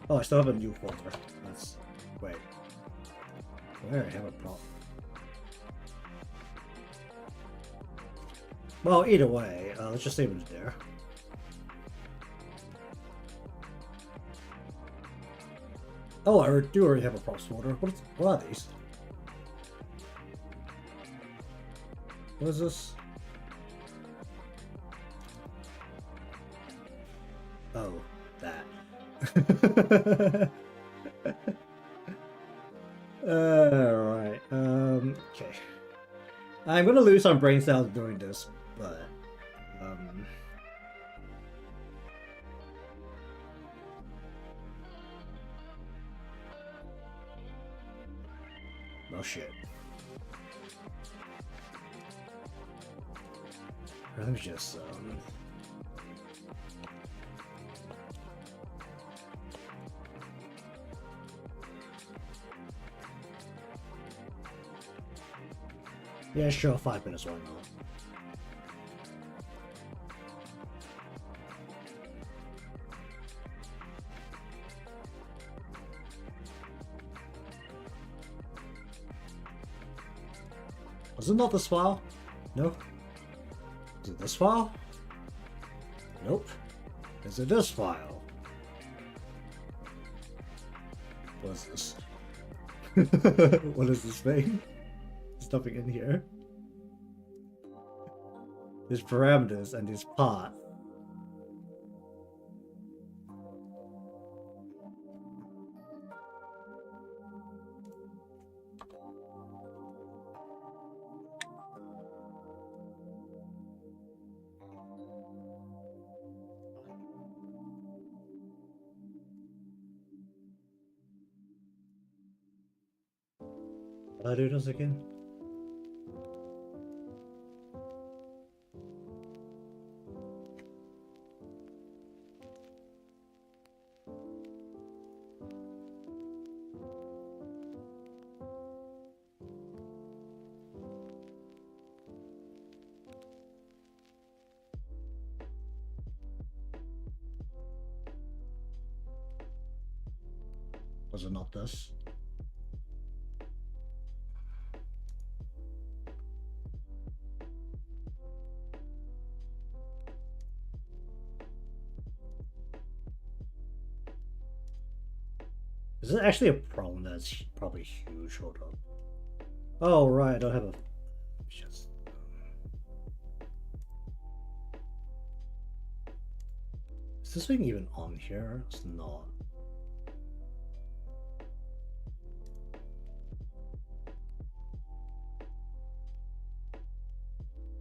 Oh, I still have a new folder. That's wait. Where I have a problem. Well, either way, let's just save it there. Oh, I do already have a props folder. What are these? What is this? Oh, that. Alright, okay. I'm gonna lose some brain cells doing this, but, oh shit. Let me just, yeah, sure, 5 minutes, why not? Was it not this file? No? Is it this file? Nope. Is it this file? What is this? What is this thing? There's nothing in here. There's parameters and there's path. How do I do this again? Was it not this? Is it actually a problem that's probably huge? Hold up. Oh, right, I don't have a... Just... Is this thing even on here? It's not.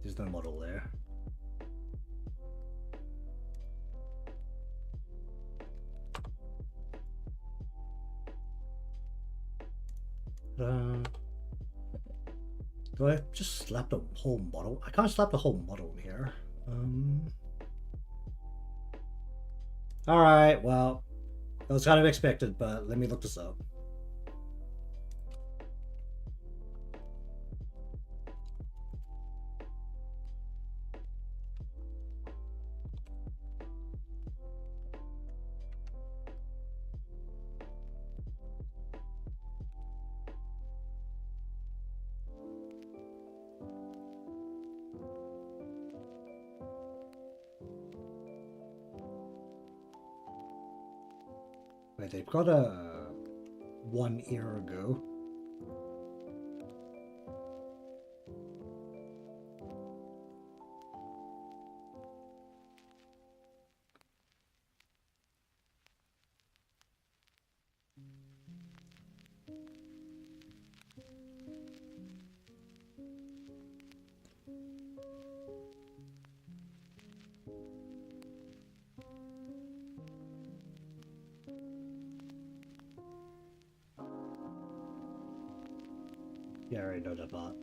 There's no model there. Do I just slap the whole model? I can't slap the whole model in here. Alright, well, that was kind of expected, but let me look this up. Wait, they've got a 1 year ago. Yeah, I already know that bot.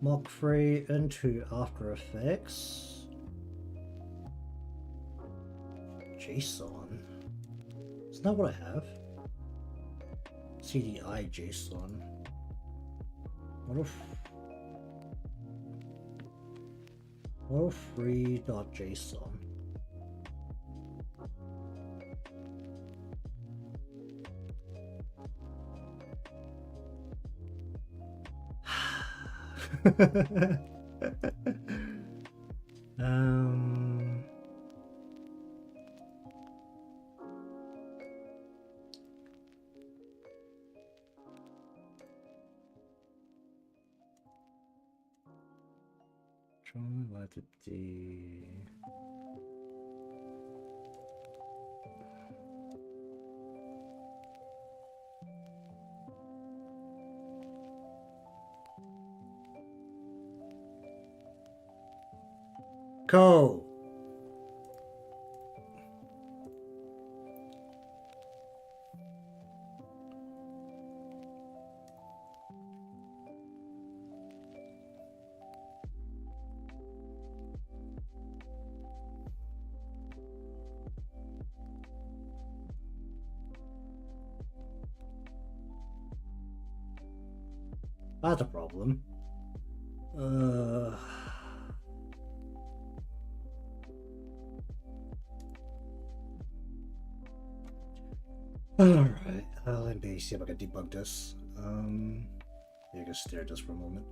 Mock 3 into After Effects. JSON. Isn't that what I have? CDI JSON. Free.json. Go. That's a problem. Alright, let me see if I can debug this. You can stare at this for a moment.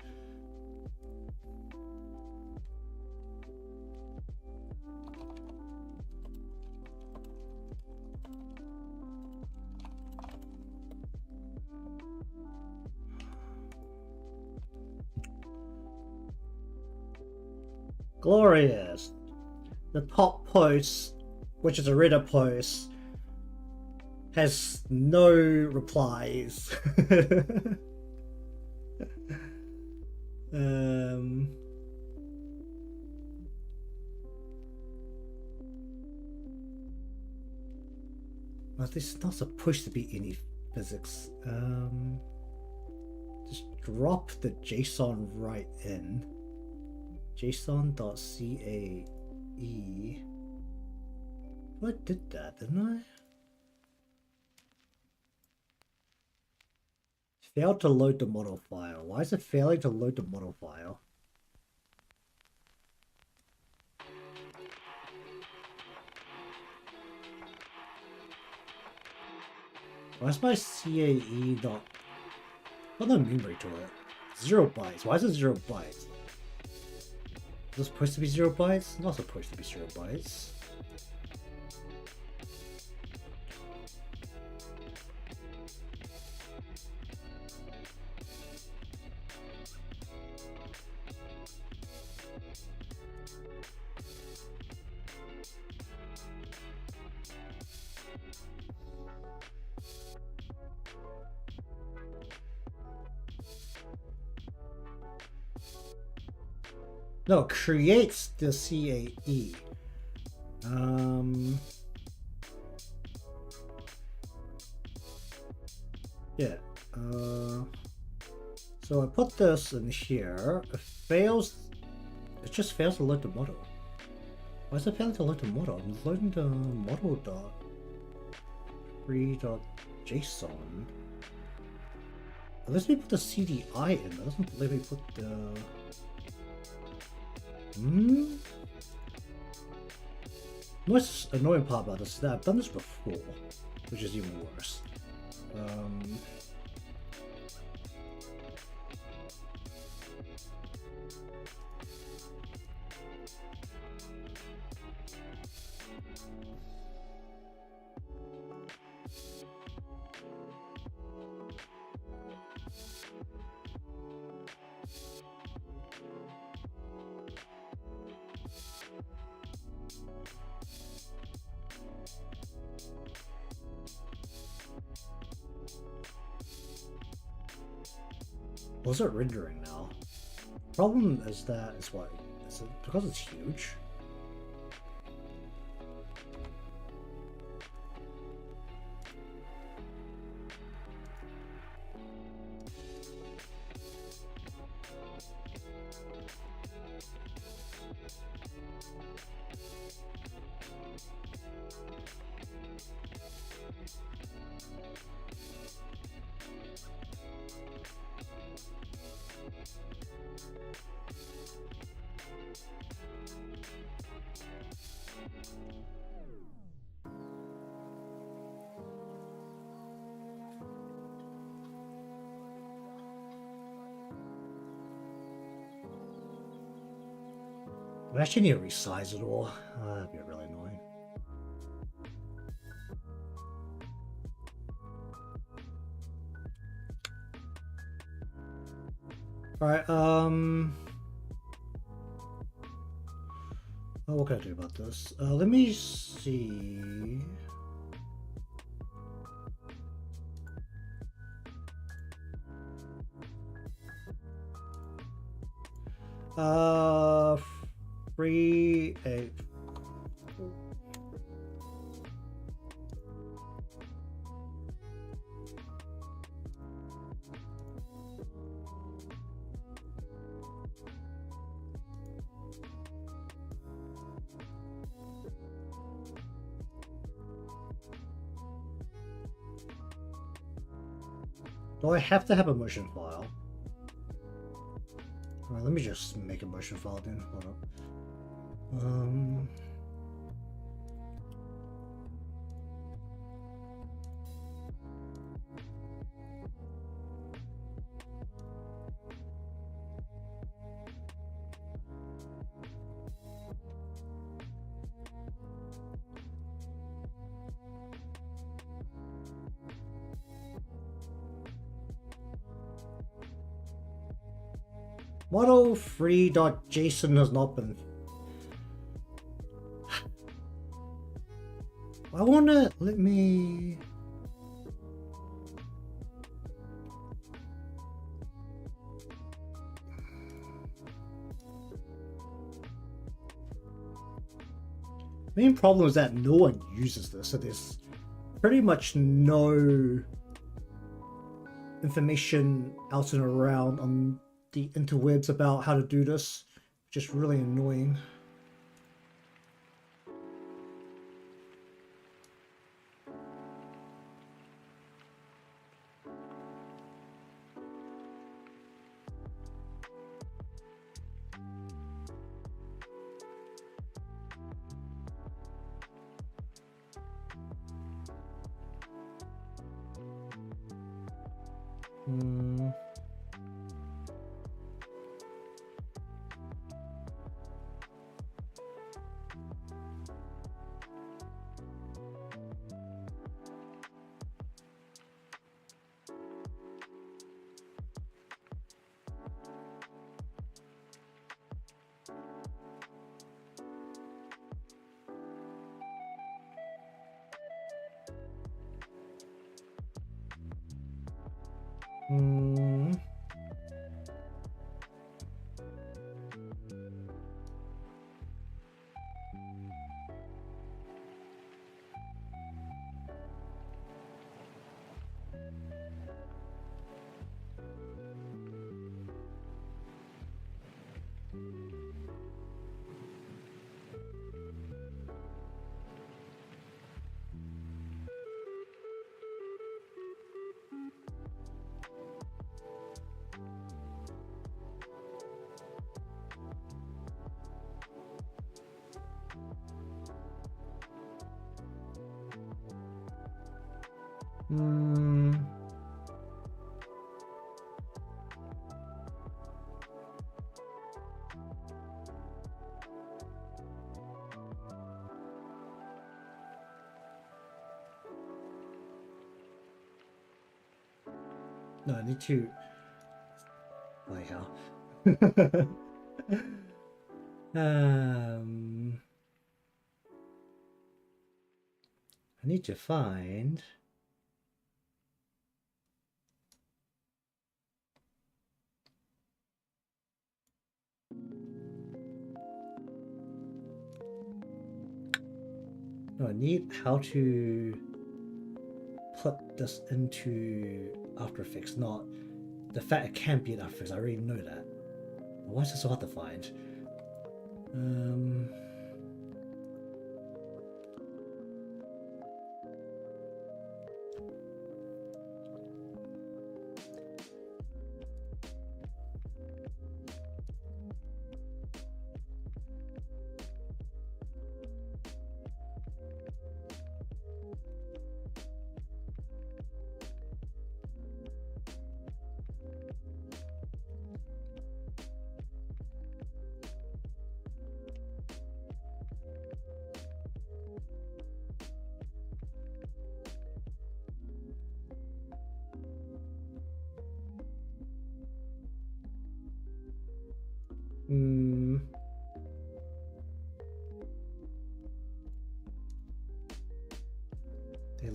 Glorious! The top post, which is a Reddit post, has no replies. Well, this is not supposed to be any physics. Just drop the JSON right in. JSON.cae. I did that, didn't I? Failed to load the model file. Why is it failing to load the model file? Why is my CAE not... What the memory to it? 0 bytes. Why is it 0 bytes? Is it supposed to be 0 bytes? Not supposed to be 0 bytes. No, creates the CAE. Yeah. So I put this in here. It fails. It just fails to load the model. Why is it failing to load the model? I'm loading the model.free.json. It lets me put the CDI in. It doesn't let me put the... What's annoying part about this is that I've done this before, which is even worse. What's it rendering now? Problem is that it's what? Is it because it's huge? I actually need to resize it all. That'd be really annoying. Alright, oh, what can I do about this? Let me see. Free a. Do I have to have a motion file? Alright, let me just make a motion file then. Hold up. Model free.json has not been. I wanna let me. Main problem is that no one uses this, so there's pretty much no information out and around on the interwebs about how to do this, which is really annoying. No, I need to. Like how? I need to find. No, I need how to put this into After Effects, not the fact it can't be in After Effects. I already know that. Why is it so hard to find?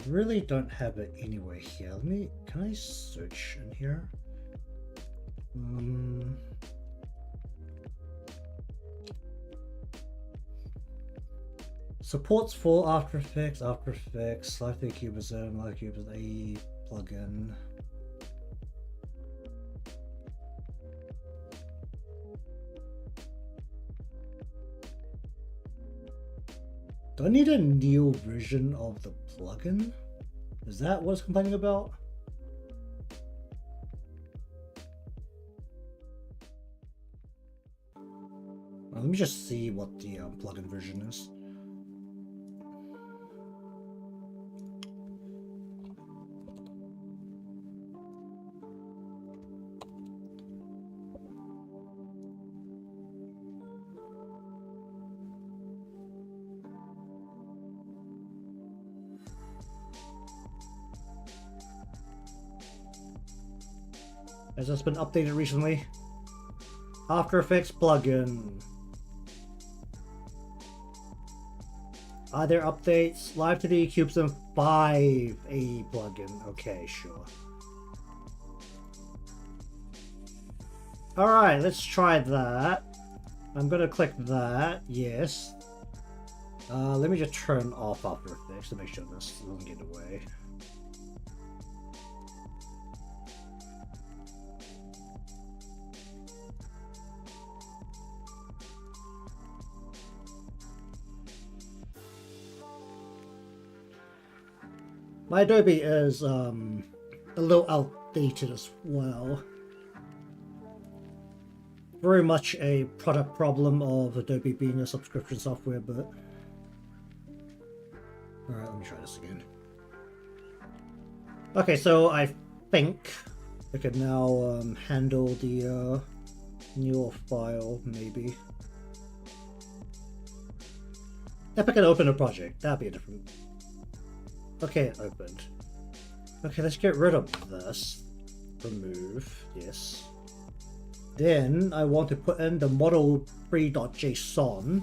really don't have it anywhere here. Can I search in here? Supports for After Effects, Live 3 Cubism, Live Cubism AE plugin. Do I need a new version of the plugin? Is that what it's complaining about? Let me just see what the plugin version is. Has this been updated recently? After Effects plugin. Are there updates? Live 3D Cubism 5 AE plugin. Okay, sure. Alright, let's try that. I'm gonna click that. Yes. Let me just turn off After Effects to make sure this doesn't get away. My Adobe is a little outdated as well. Very much a product problem of Adobe being a subscription software, but... Alright, let me try this again. Okay, so I think I can now handle the newer file, maybe. If I can open a project, that'd be a different... Okay, it opened. Okay, let's get rid of this. Remove, yes. Then I want to put in the model3.json.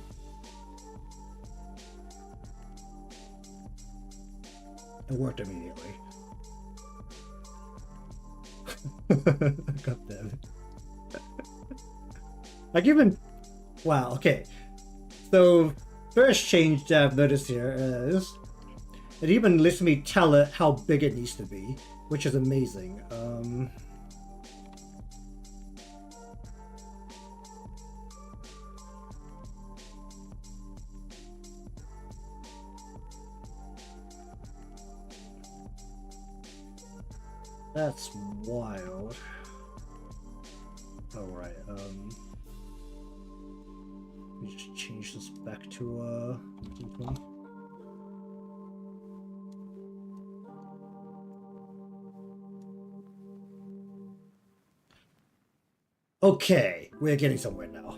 It worked immediately. God damn it. Like even... Wow, okay. So, first change that I've noticed here is... It even lets me tell it how big it needs to be, which is amazing. That's wild. Oh, right. Let me just change this back to default. Okay, we're getting somewhere now.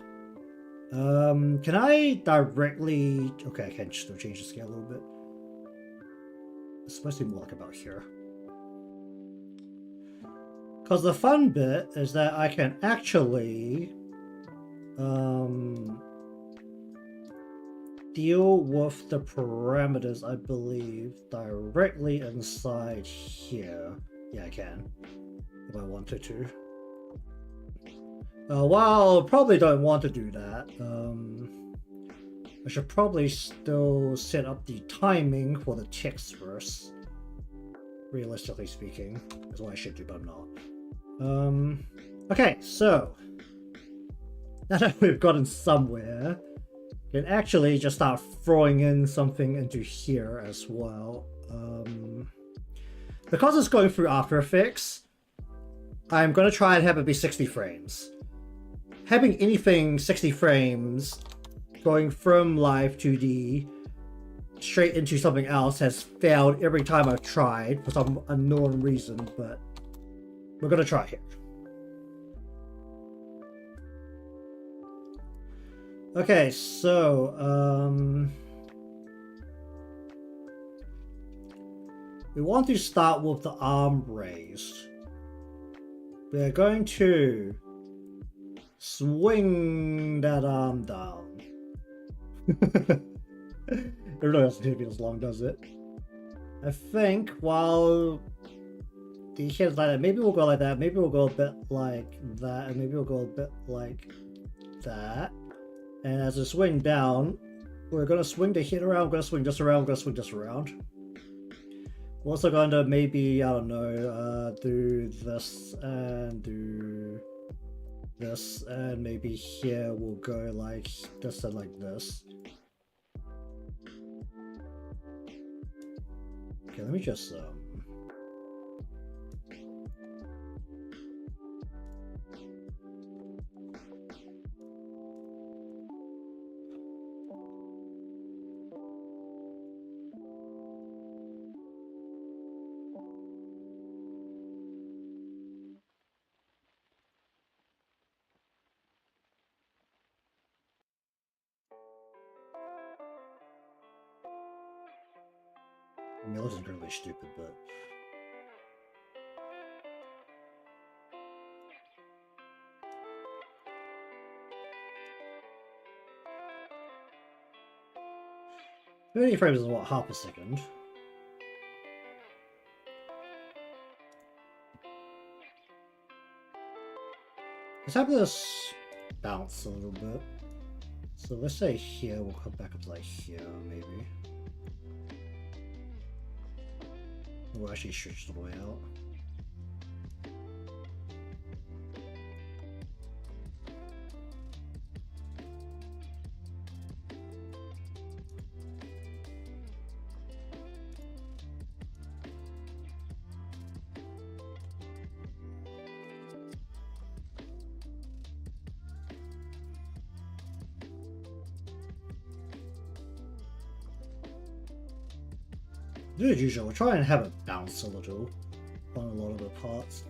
Can I directly... Okay, I can still change the scale a little bit. It's supposed to be more like about here. Because the fun bit is that I can actually deal with the parameters, I believe, directly inside here. Yeah, I can, if I wanted to. Well, probably don't want to do that. I should probably still set up the timing for the text first. Realistically speaking, is what I should do, but I'm not. Okay, so now that we've gotten somewhere, we can actually just start throwing in something into here as well. Because it's going through After Effects, I'm going to try and have it be 60 frames. Having anything 60 frames going from live 2D straight into something else has failed every time I've tried for some unknown reason, but we're gonna try here. Okay, so we want to start with the arm raised. We're going to swing that arm down. It really doesn't take me as long, does it? I think while the head's like that, maybe we'll go like that, maybe we'll go a bit like that, and maybe we'll go a bit like that. And as we swing down, we're gonna swing the head around, we're gonna swing this around, we're gonna swing this around. We're also going to maybe, I don't know, do this and do this, and maybe here we'll go like this and like this. Okay, let me just I mean, it looks incredibly stupid, but many frames is what, half a second? Let's have this bounce a little bit. So let's say here, we'll come back up to like here, maybe. We'll actually stretch the way out. Do as usual, we'll try and have it bounce a little on a lot of the parts.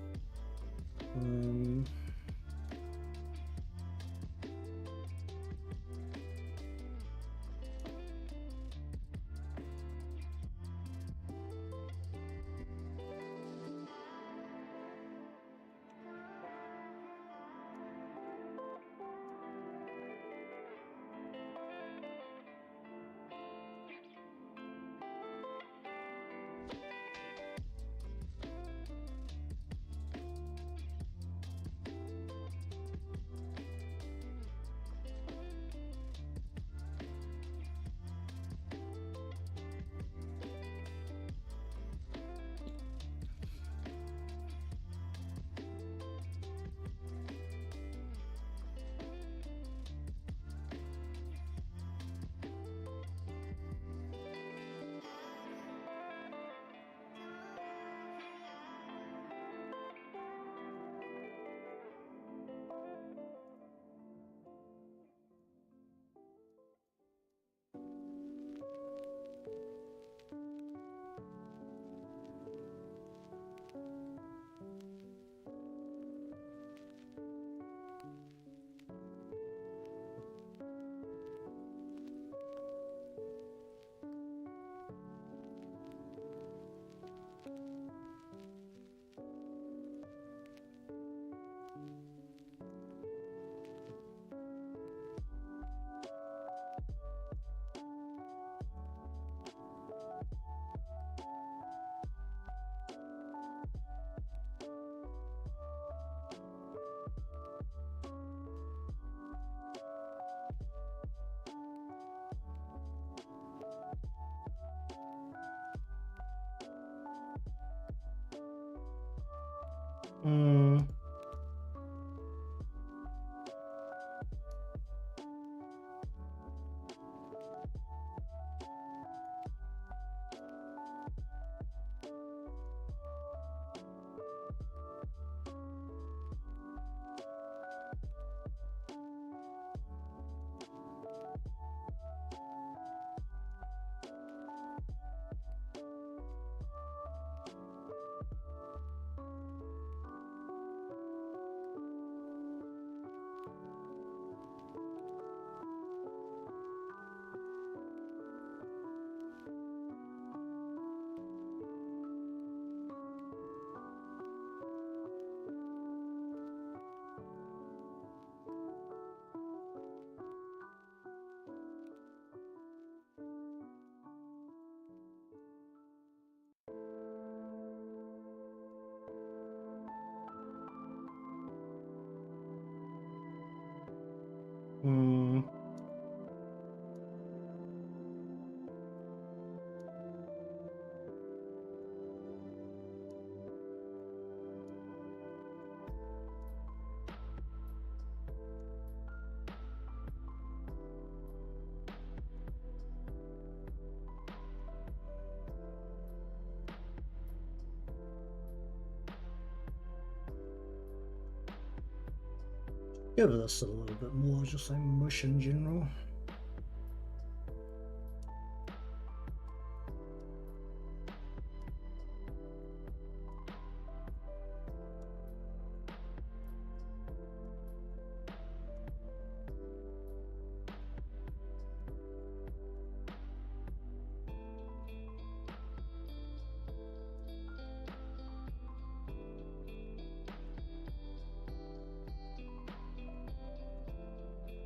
Hmm. Give this a little bit more, just like mush in general.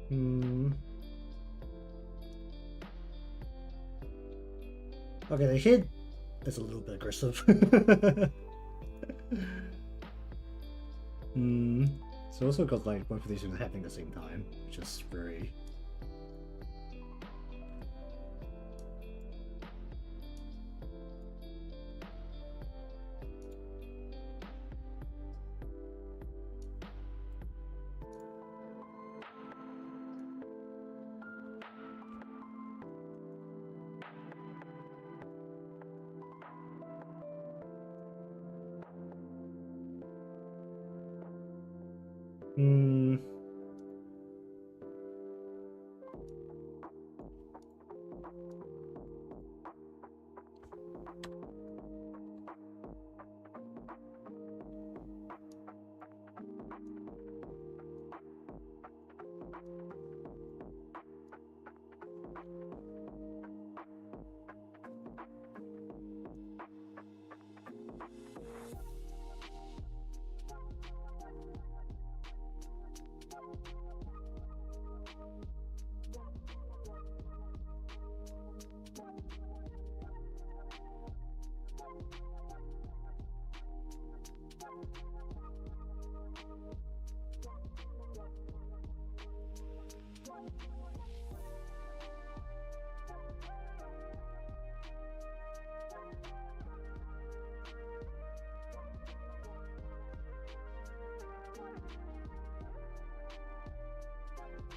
Hmm. Okay, the head is a little bit aggressive. Hmm. So also got like both of these things happening at the same time, which is very. Hmm.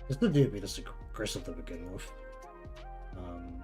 This did be this aggressive to begin with. Um.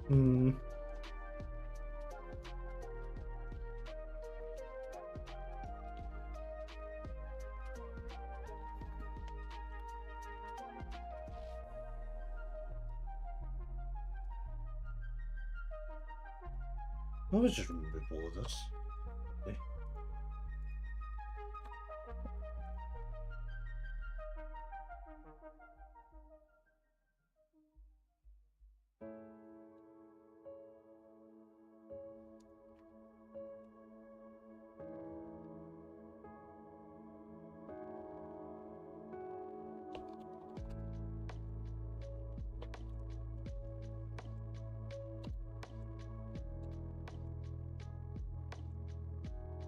Hmm. Let's just remove all of this. Okay.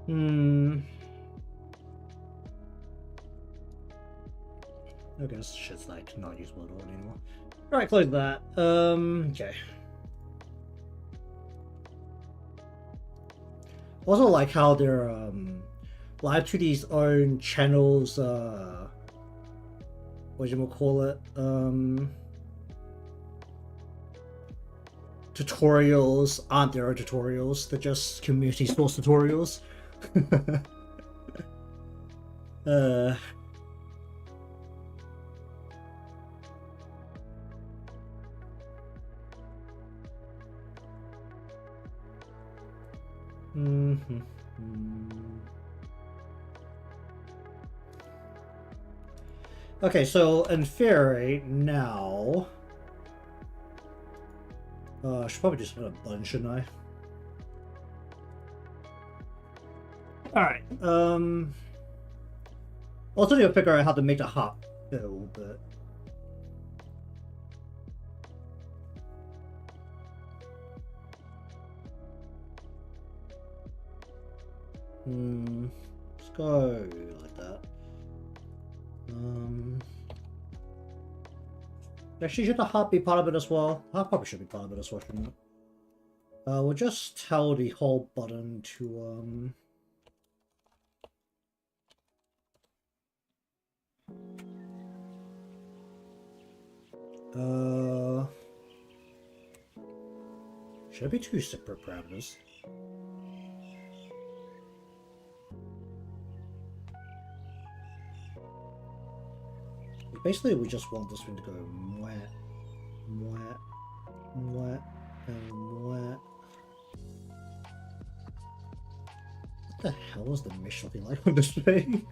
Hmm. Okay, this shit's like not usable at all anymore. Alright, close that. Okay. Also like how they're live to these own channels, what you call it? Tutorials aren't their own tutorials, they're just community source tutorials. uh Mm-hmm. Okay, so in theory, now... I should probably just put a button, shouldn't I? Alright, also need to figure out how to make the hop go, but... let's go like that. Actually, should the hop be part of it as well? Hop probably should be part of it as well, shouldn't it? We'll just tell the whole button to, should it be two separate parameters? Basically, we just want this thing to go mwah, mwah, mwah, and mwah. What the hell is the mesh looking like on this thing?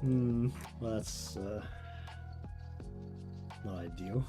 Well, that's not ideal.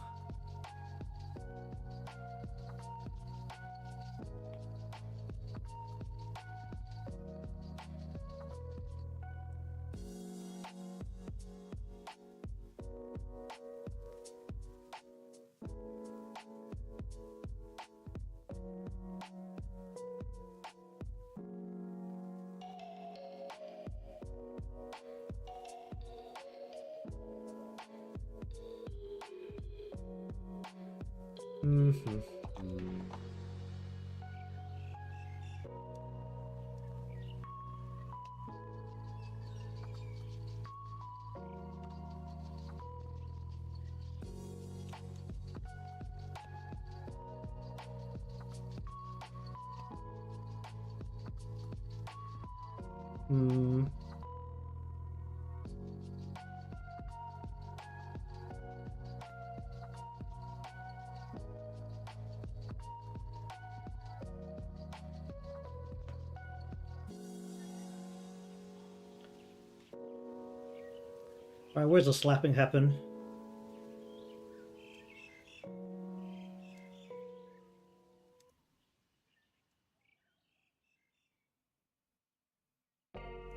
Alright, where's the slapping happen?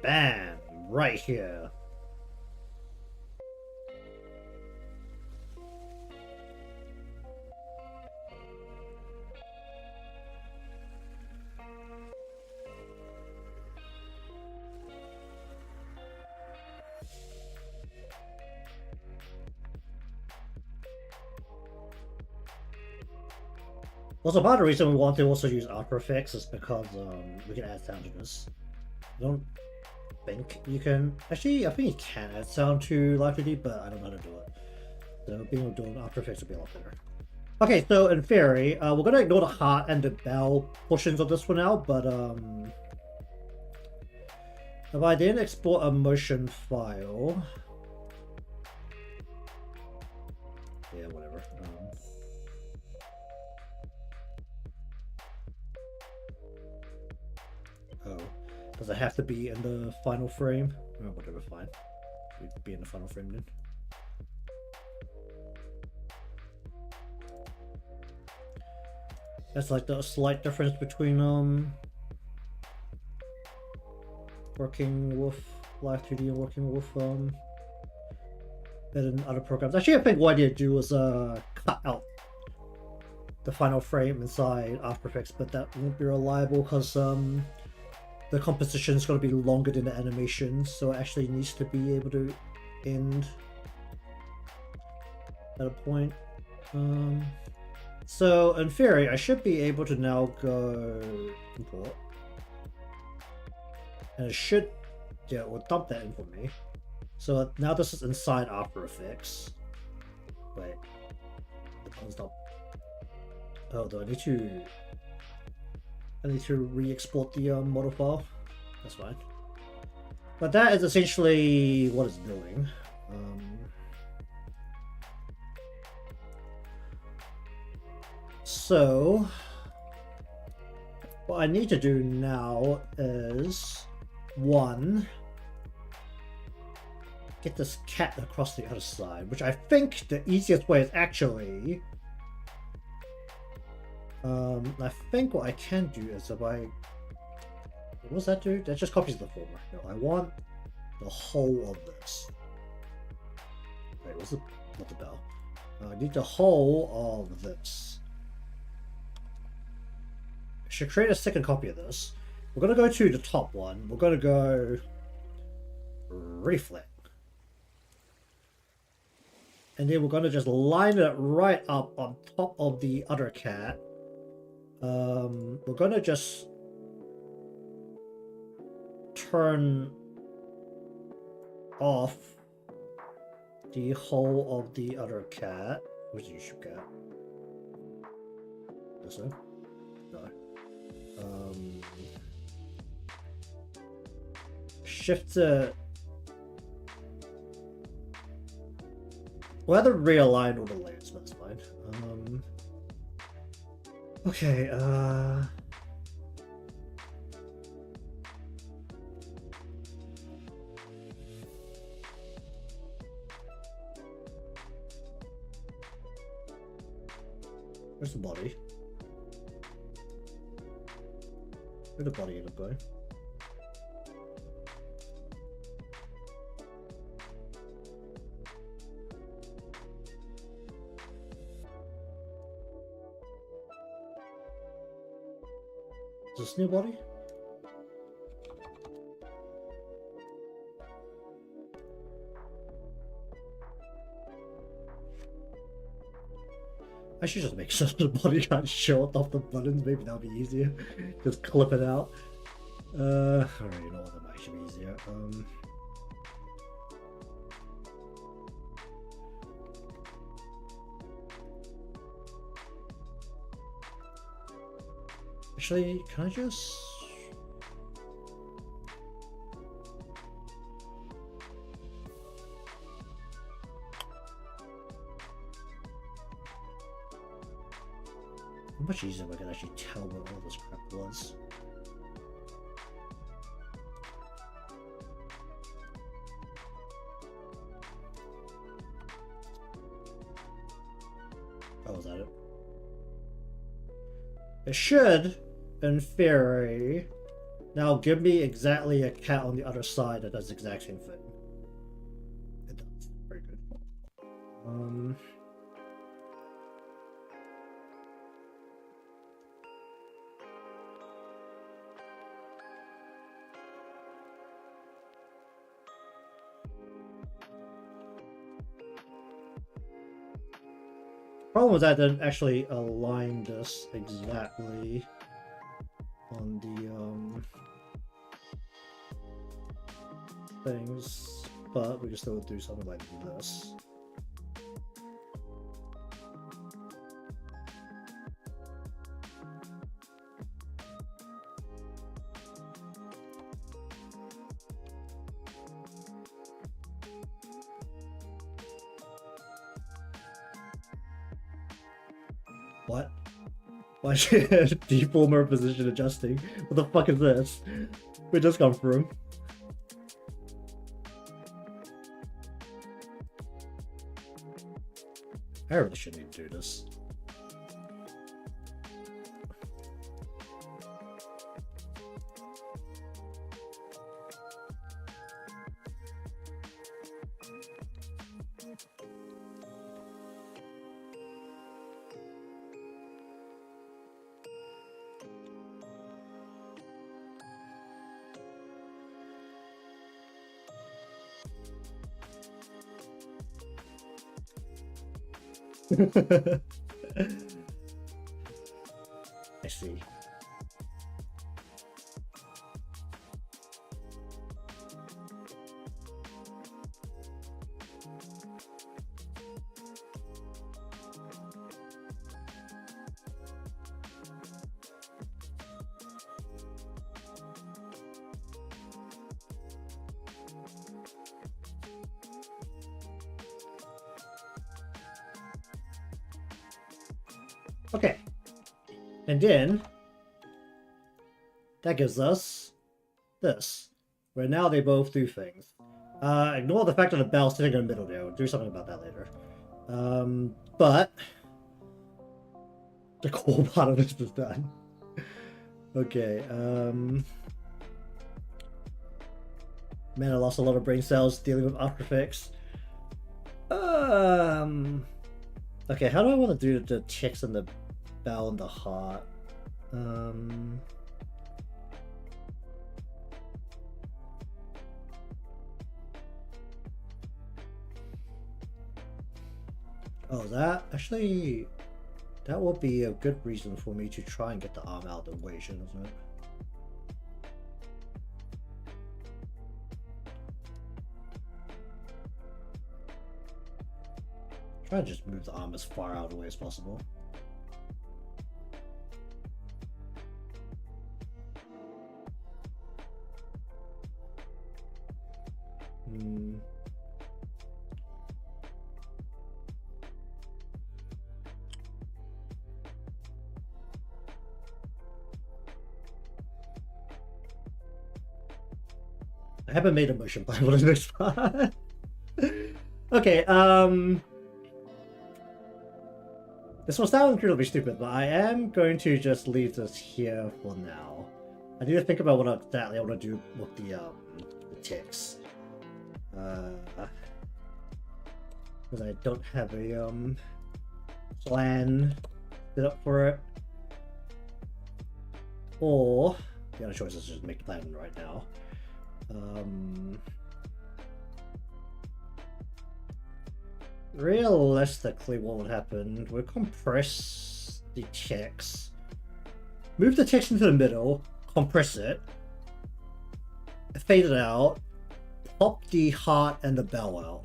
Bam! Right here. Also, part of the reason we want to also use After Effects is because we can add sound to this. I don't think you can... Actually, I think you can add sound to Live 3D, but I don't know how to do it. So being able to do it in After Effects would be a lot better. Okay, so in theory, we're going to ignore the heart and the bell portions of this for now, but if I didn't export a motion file... Yeah, whatever. Oh, does it have to be in the final frame? Oh, whatever, fine. We'd be in the final frame then. That's like the slight difference between working with Live 2D and working with in other programs. Actually, I think what I need to do is cut out the final frame inside After Effects, but that won't be reliable because the composition is going to be longer than the animation, so it actually needs to be able to end at a point. So in theory, I should be able to now go import, and it should, yeah, it will dump that in for me. So now this is inside After Effects. Wait, stop. Oh, do I need to re-export the model file? That's fine. But that is essentially what it's doing. So What I need to do now is, one, get this cat across the other side, which I think the easiest way is actually, I think what I can do is if I, what does that do? That just copies the former. No, I want the whole of this. Wait, what's the, not the bell? I need the whole of this. I should create a second copy of this. We're gonna go to the top one. We're gonna go reflect. And then we're gonna just line it right up on top of the other cat. We're gonna just turn off the whole of the other cat. Which you should get. This one? No. Shift it. We'll have to realign all the layers, but that's fine. Okay, where's the body? Where'd the body end up going? Is this new body? I should just make sure the body can't show off the buttons. Maybe that'll be easier. Just clip it out. Alright, you know what? That might actually be easier. Actually, can I just... How much easier if I can actually tell what all this crap was. Oh, was that it? It should, in theory, now give me exactly a cat on the other side that does the exact same thing. It does. Very good. Problem was I didn't actually align this exactly on the things, but we can still do something like this. What? Why should deformer position adjusting? What the fuck is this? Where'd this come from? I really shouldn't even do this. I see. Okay, and then that gives us this, where now they both do things. Ignore the fact that the bell's sitting in the middle there. We'll do something about that later. But the core part of this is done. Okay, man, I lost a lot of brain cells dealing with After Effects. Okay, how do I want to do the checks and the bell and the heart? Oh, that actually, that will be a good reason for me to try and get the arm out of the equation, isn't it? Try to just move the arm as far out of the way as possible. I haven't made a motion plan for the next part. Okay, this will sound incredibly stupid, but I am going to just leave this here for now. I need to think about what exactly I want to do with the ticks. Because I don't have a plan set up for it. Or the other choice is just make the plan right now. Realistically, what would happen? We'll compress the text, move the text into the middle, compress it, fade it out, pop the heart and the bell out.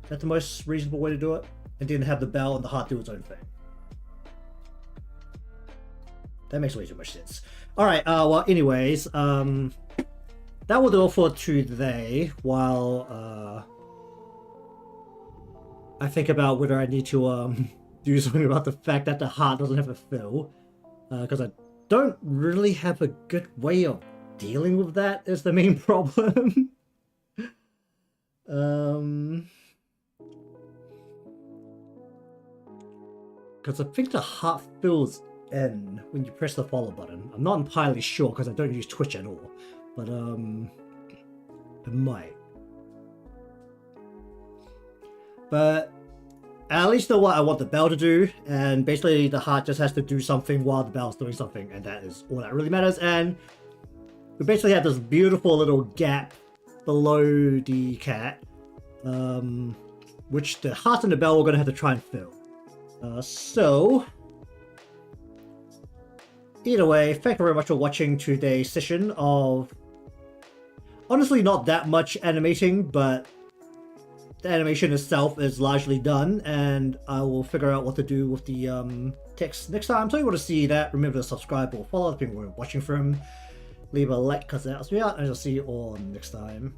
Is that the most reasonable way to do it? And then have the bell and the heart do its own thing. That makes way too much sense. Alright, well, anyways, that will do it for today, while, I think about whether I need to do something about the fact that the heart doesn't have a fill, because I don't really have a good way of dealing with that is the main problem. Because I think the heart fills in when you press the follow button. I'm not entirely sure because I don't use Twitch at all, but it might. But I at least know what I want the bell to do, and basically the heart just has to do something while the bell's doing something, and that is all that really matters. And we basically have this beautiful little gap below the cat, which the heart and the bell are going to have to try and fill. So, either way, thank you very much for watching today's session of, honestly, not that much animating, but the animation itself is largely done, and I will figure out what to do with the text next time. So if you want to see that, remember to subscribe or follow the people who are watching from. Leave a like because that helps me out, and I'll see you all next time.